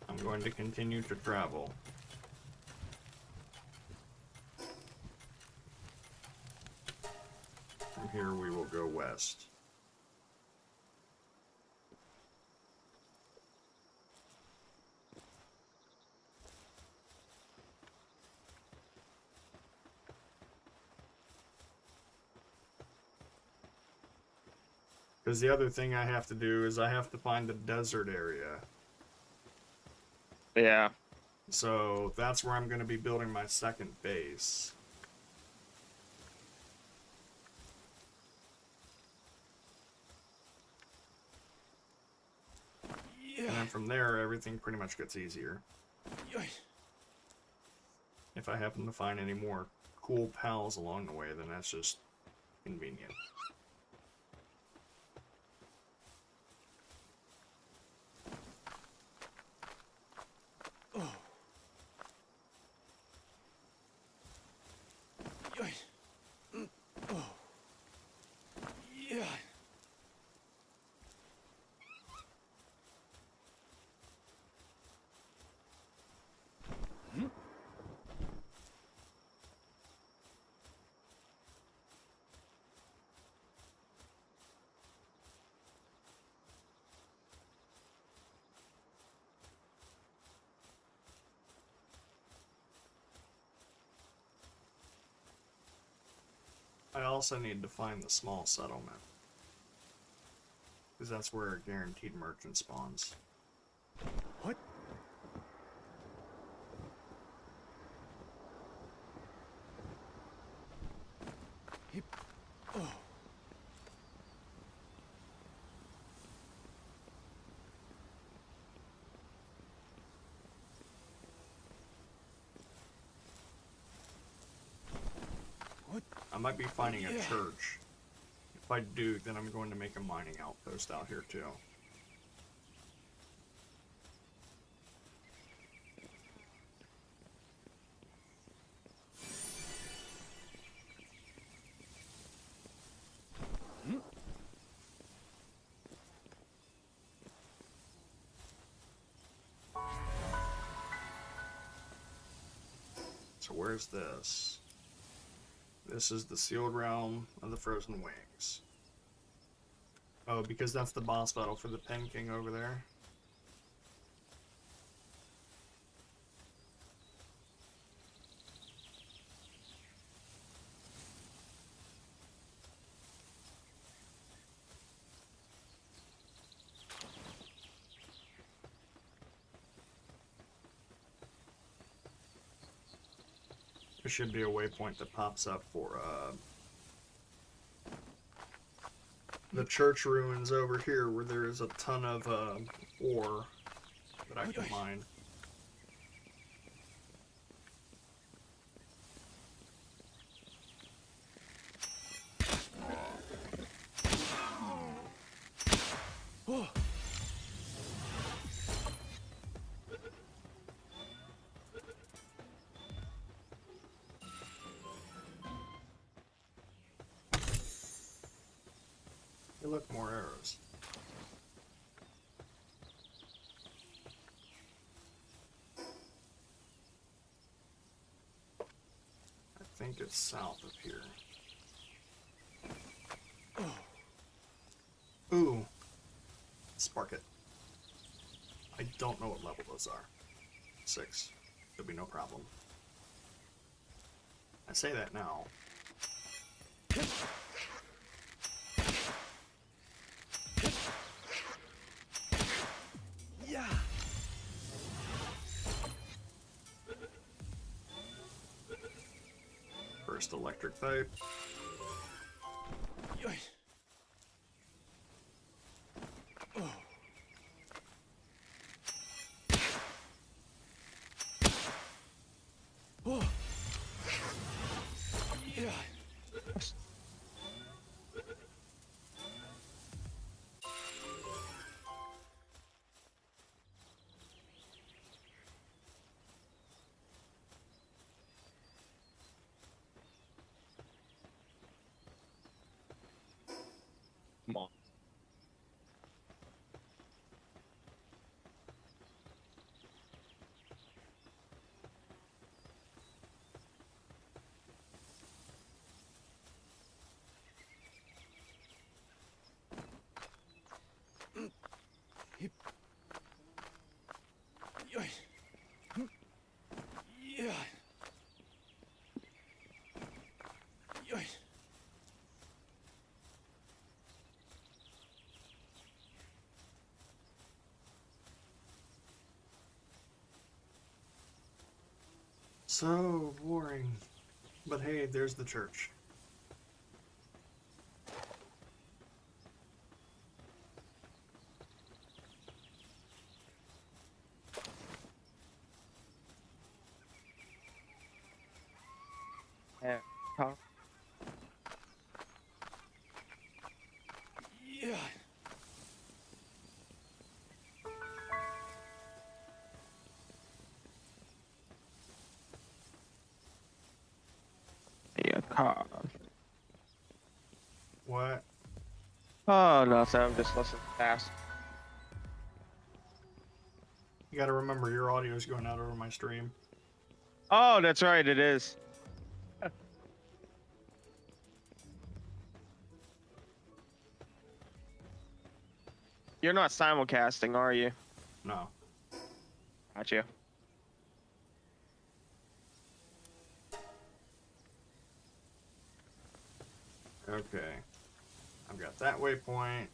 I'm going to continue to travel. From here we will go west. Because the other thing I have to do is I have to find the desert area. Yeah. So that's where I'm going to be building my second base. And then from there, everything pretty much gets easier. If I happen to find any more cool pals along the way, then that's just convenient. I also need to find the small settlement. Because that's where a guaranteed merchant spawns. What? Hip. Oh. What? I might be finding a church. If I do, then I'm going to make a mining outpost out here too. So where's this? This is the sealed realm of the frozen wings. Oh, because that's the boss battle for the Pen King over there. There should be a waypoint that pops up for the church ruins over here, where there is a ton of ore that I can mine. Oh. Hey, look, more arrows. I think it's south of here. Ooh. Spark it. I don't know what level those are. 6. There'll be no problem. I say that now. Yeah. First electric type. Oh. Oh. Yeah. So boring. But hey, there's the church. Yeah. Huh? Yeah. Yeah, car. What? Oh, nothing. I'm just listening fast. You gotta remember your audio is going out over my stream. Oh, that's right. It is. You're not simulcasting, are you? No. Gotcha. Okay. I've got that waypoint.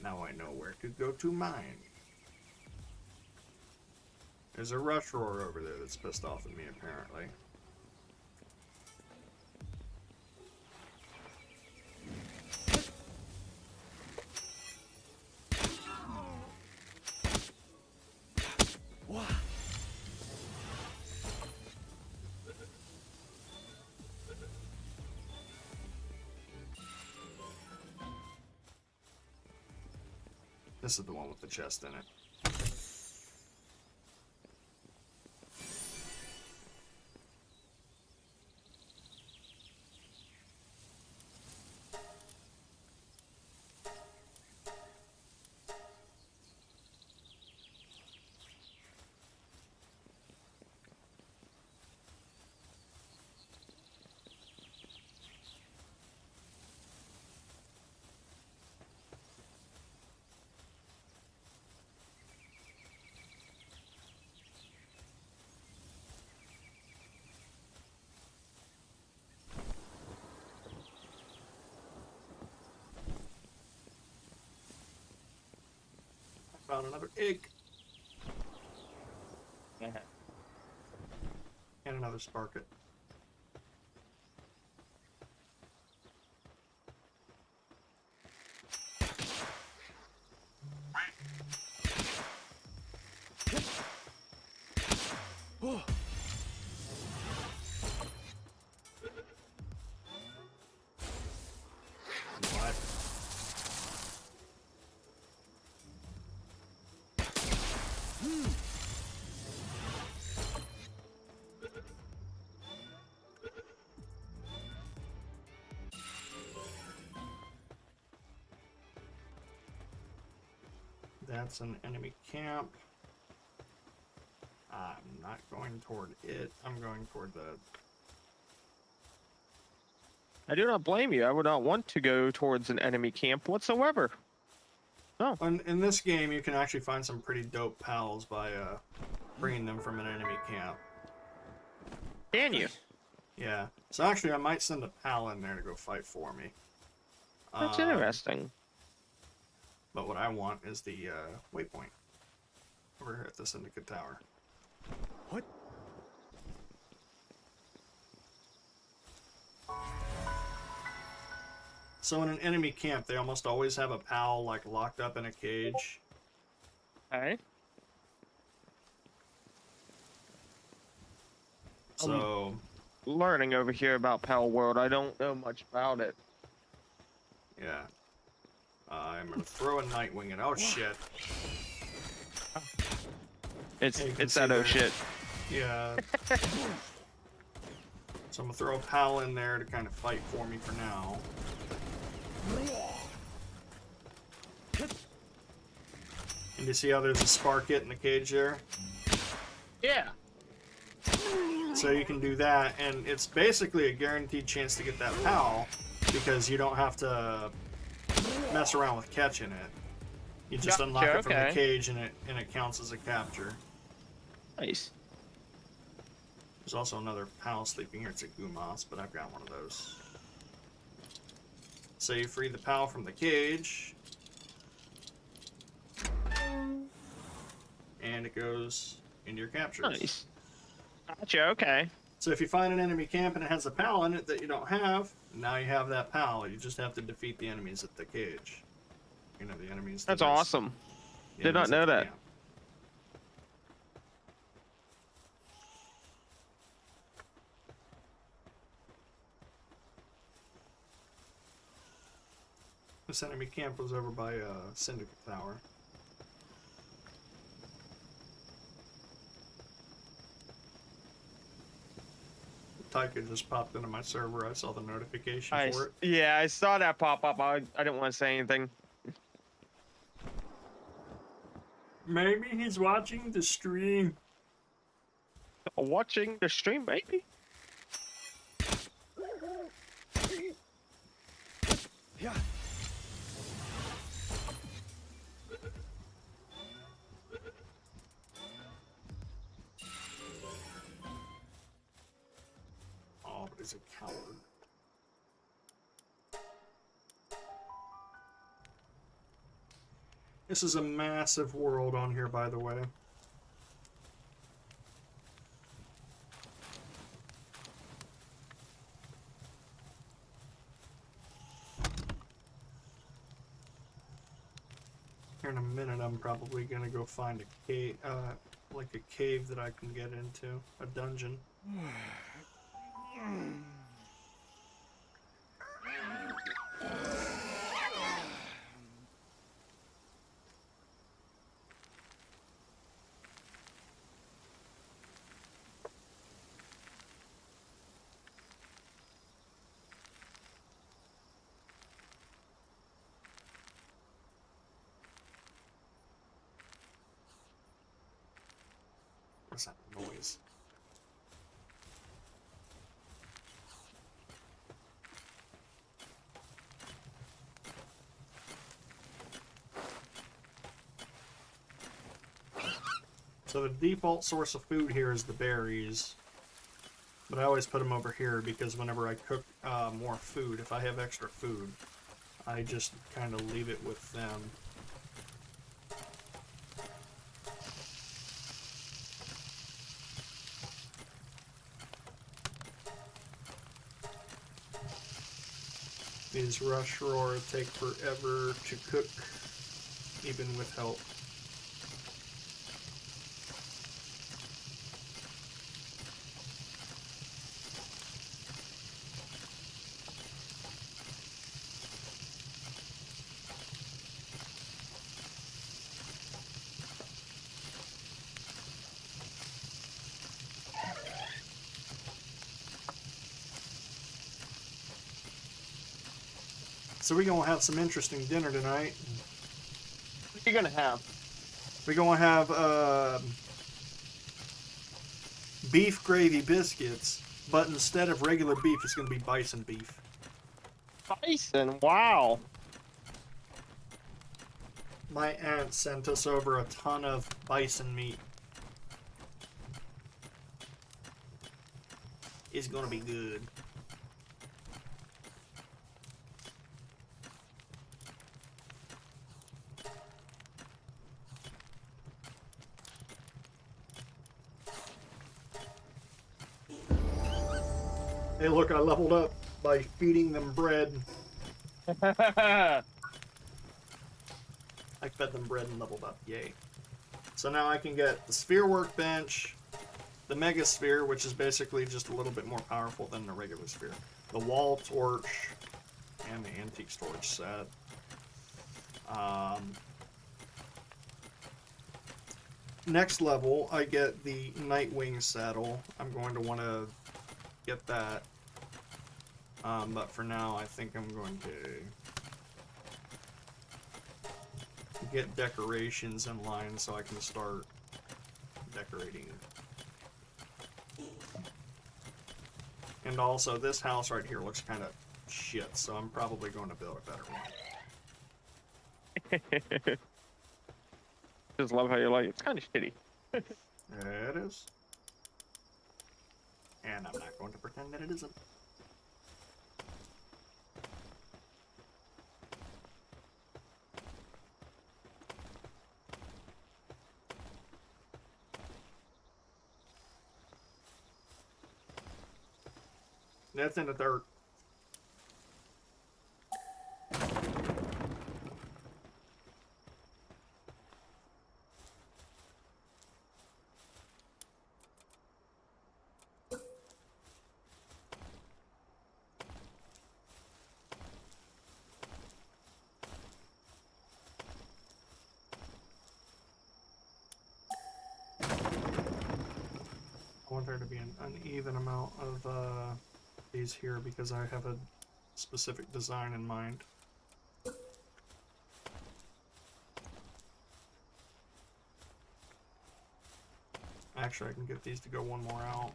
Now I know where to go to mine. There's a rush roar over there that's pissed off at me, apparently. Wow. This is the one with the chest in it. I found another egg. Yeah. And another sparket. Oh. What? That's an enemy camp. I'm not going toward it. I'm going toward the... I do not blame you. I would not want to go towards an enemy camp whatsoever. No. In this game, you can actually find some pretty dope pals by bringing them from an enemy camp. Can you? Yeah. So actually, I might send a pal in there to go fight for me. That's interesting. But what I want is the waypoint over here at the Syndicate Tower. What? So in an enemy camp, they almost always have a pal like locked up in a cage. Okay. So Learning over here about PalWorld. I don't know much about it. yeah, I'm gonna throw a Nightwing at. Oh shit! It's Yeah, you can it's see that oh there. shit. Yeah. So I'm gonna throw a pal in there to kind of fight for me for now. And you see how there's a Sparkit in the cage there? Yeah. So you can do that, and it's basically a guaranteed chance to get that pal because you don't have to mess around with catching it. You just Gotcha, unlock it from the okay. cage, and it counts as a capture. Nice. There's also another pal sleeping here. It's a Gumas, but I've got one of those. So you free the pal from the cage, and it goes into your captures. Nice. Gotcha. Okay. So if you find an enemy camp and it has a PAL in it that you don't have, now you have that PAL. You just have to defeat the enemies at the cage. You know, the enemies. That's awesome. Did not know that. Camp. This enemy camp was over by Syndicate Tower. Taika just popped into my server. I saw the notification for it. Yeah, I saw that pop up. I didn't want to say anything. Maybe he's watching the stream. Watching the stream, maybe. Yeah. Oh, but he's a coward. This is a massive world on here, by the way. Here in a minute, I'm probably gonna go find a cave, like a cave that I can get into, a dungeon. What's that noise? So the default source of food here is the berries, but I always put them over here because whenever I cook more food, if I have extra food, I just kind of leave it with them. These rush roar take forever to cook, even with help. So we're gonna have some interesting dinner tonight. What are you gonna have? We're gonna have beef gravy biscuits, but instead of regular beef, it's gonna be bison beef. Bison. Wow. My aunt sent us over a ton of bison meat. It's gonna be good. Hey, look, I leveled up by feeding them bread. I fed them bread and leveled up. Yay. So now I can get the sphere workbench, the mega sphere, which is basically just a little bit more powerful than the regular sphere, the wall torch, and the antique storage set. Next level, I get the Nightwing saddle. I'm going to want to get that. But for now, I think I'm going to get decorations in line so I can start decorating. And also, this house right here looks kind of shit, so I'm probably going to build a better one. Just love how you like it. It's kind of shitty. It is. And I'm not going to pretend that it isn't. That's in the dirt. I want there to be an uneven amount of these here because I have a specific design in mind. Actually, I can get these to go one more out.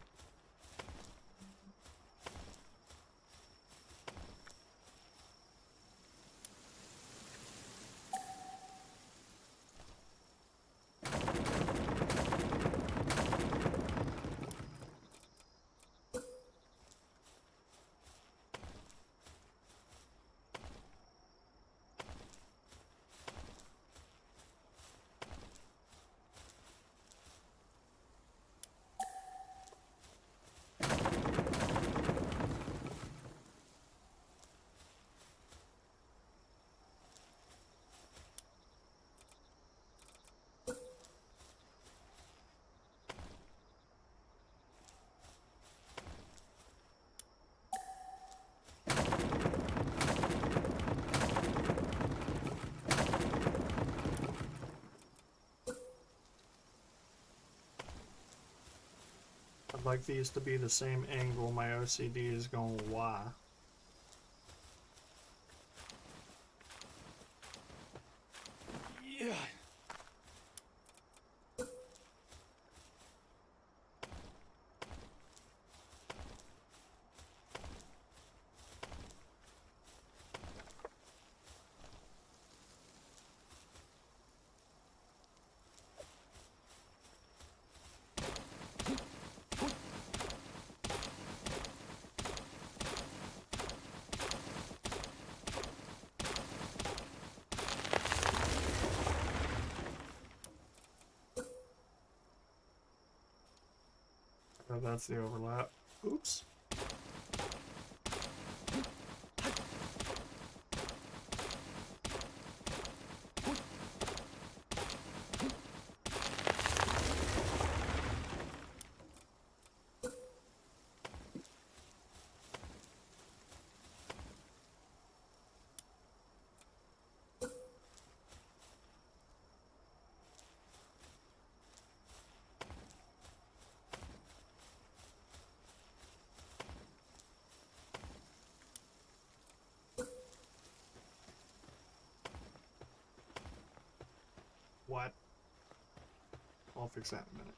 I'd like these to be the same angle. My OCD is going, why? Yeah. Oh, that's the overlap. Oops. What? I'll fix that in a minute.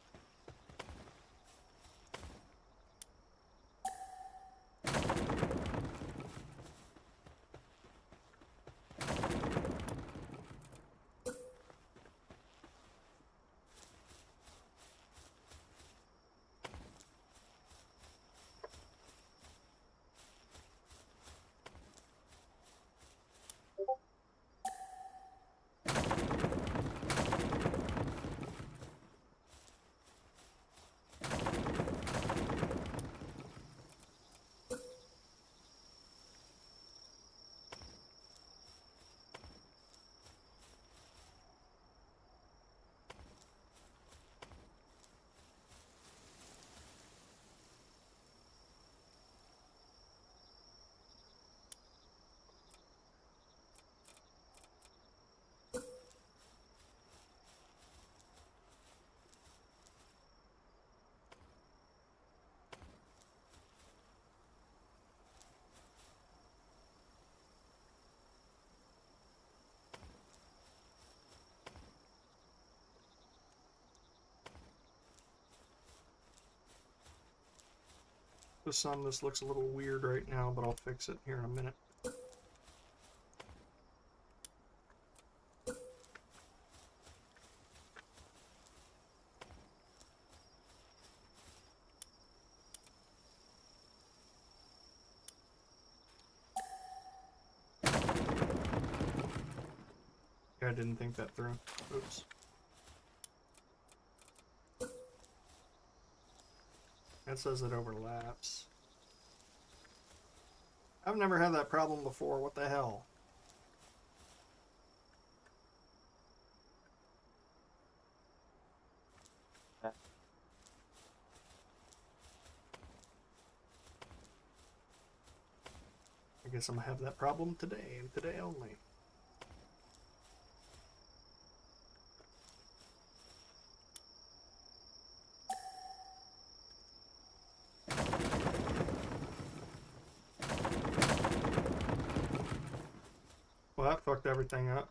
For some, this looks a little weird right now, but I'll fix it here in a minute. I didn't think that through. Oops. That says it overlaps. I've never had that problem before. What the hell? I guess I'm gonna have that problem today and today only. Well, that fucked everything up.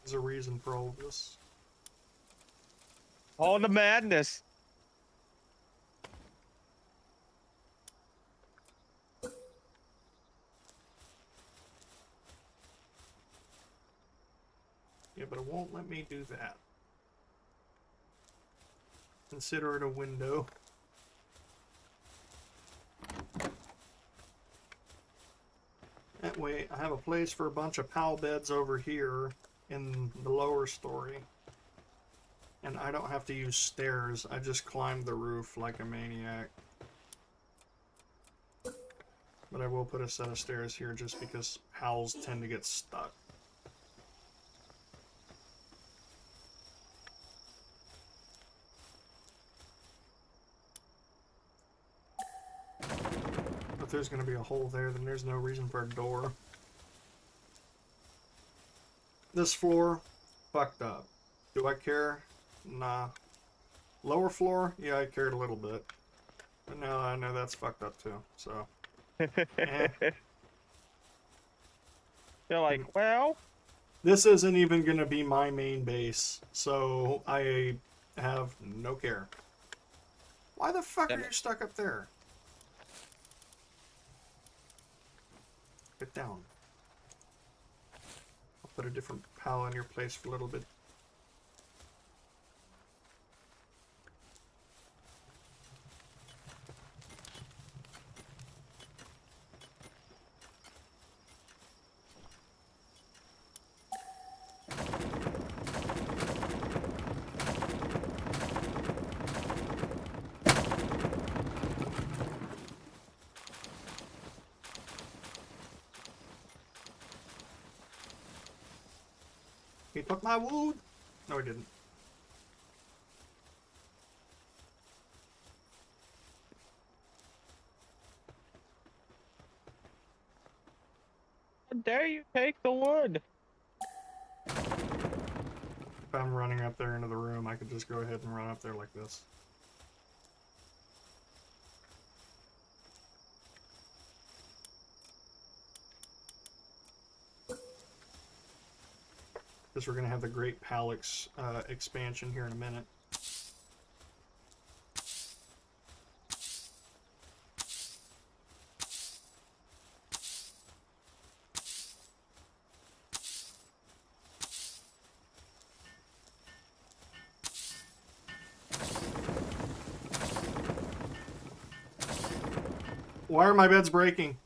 There's a reason for all of this. All the madness. Yeah, but it won't let me do that. Consider it a window. That way, I have a place for a bunch of PAL beds over here in the lower story. And I don't have to use stairs, I just climb the roof like a maniac. But I will put a set of stairs here just because PALs tend to get stuck. If there's going to be a hole there, then there's no reason for a door. This floor, fucked up. Do I care? Nah. Lower floor? Yeah, I cared a little bit. But now I know that's fucked up too, so. Eh. You're like, well, This isn't even going to be my main base, so I have no care. Why the fuck are you stuck up there? Get down. I'll put a different PAL in your place for a little bit. He took my wood. No, he didn't. How dare you take the wood? If I'm running up there into the room, I could just go ahead and run up there like this. Because we're going to have the Great Palix expansion here in a minute. Why are my beds breaking?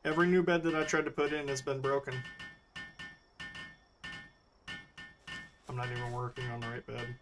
Every new bed that I tried to put in has been broken. I'm not even working on the right bed.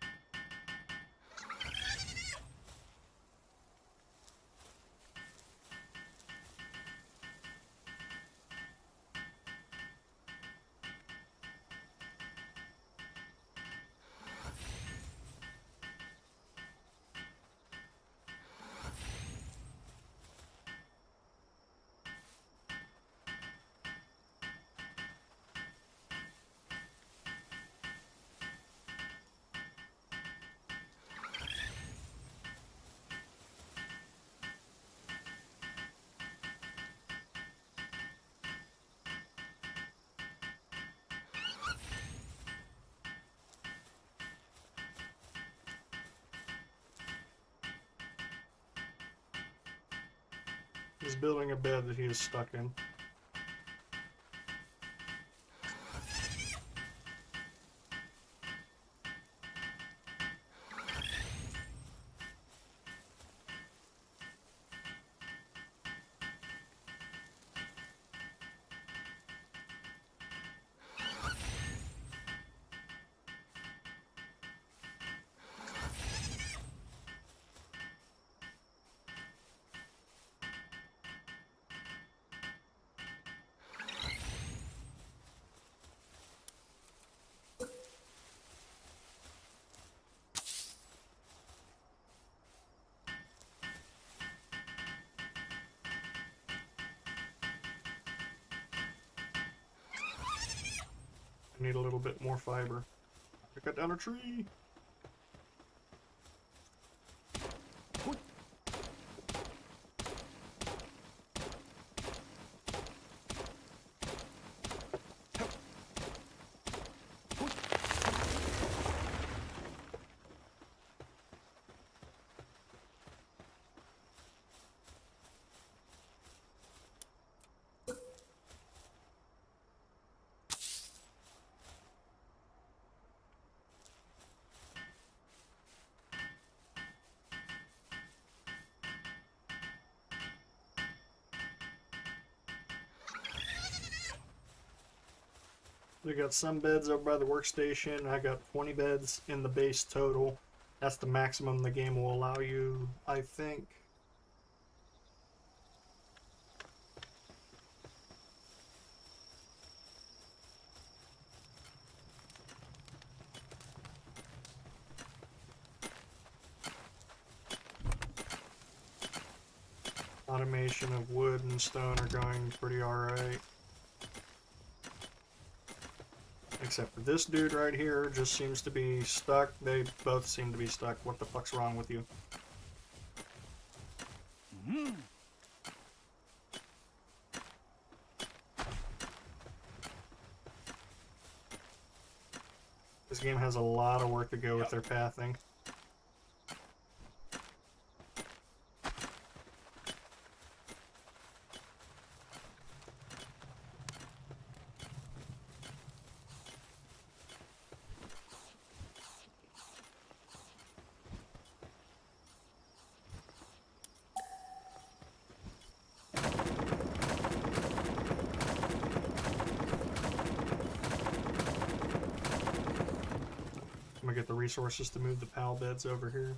He's building a bed that he is stuck in. I need a little bit more fiber. I cut down a tree. We got some beds over by the workstation. I got 20 beds in the base total. That's the maximum the game will allow you, I think. Automation of wood and stone are going pretty alright. Except for this dude right here just seems to be stuck. They both seem to be stuck. What the fuck's wrong with you? This game has a lot of work to go with their pathing. I'm gonna get the resources to move the PAL beds over here.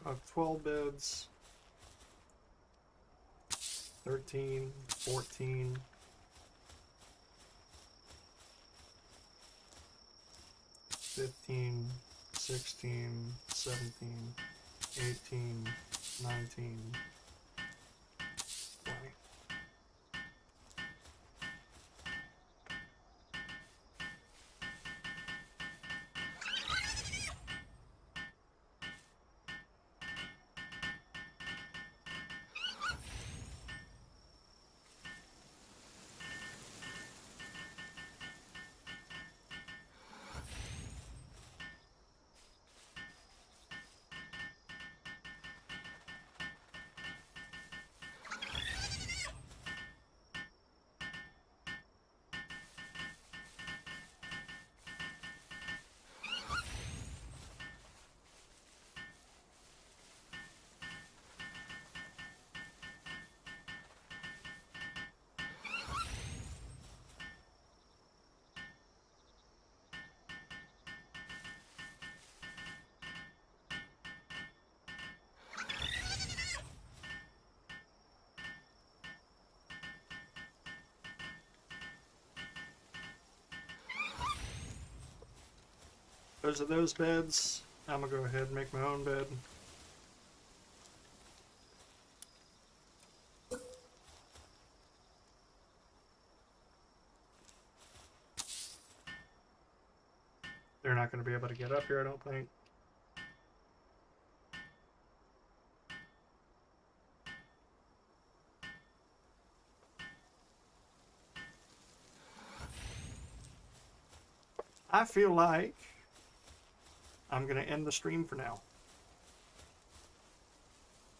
So I have 12 beds. 13, 14. 15, 16, 17, 18, 19, 20. Those are those beds. I'm gonna go ahead and make my own bed. They're not gonna be able to get up here, I don't think. I feel like I'm gonna end the stream for now.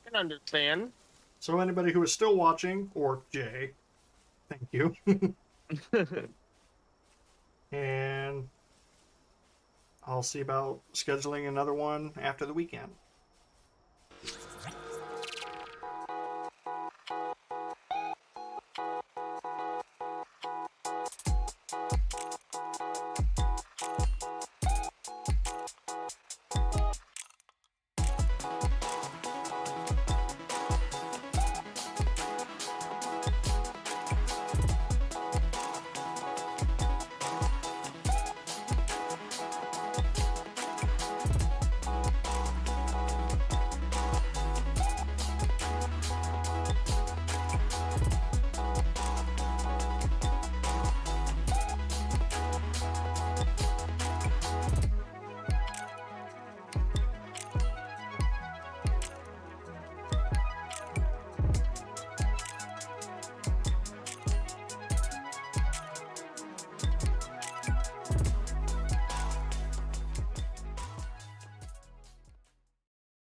I can understand. So anybody who is still watching, or Jay, thank you. And I'll see about scheduling another one after the weekend.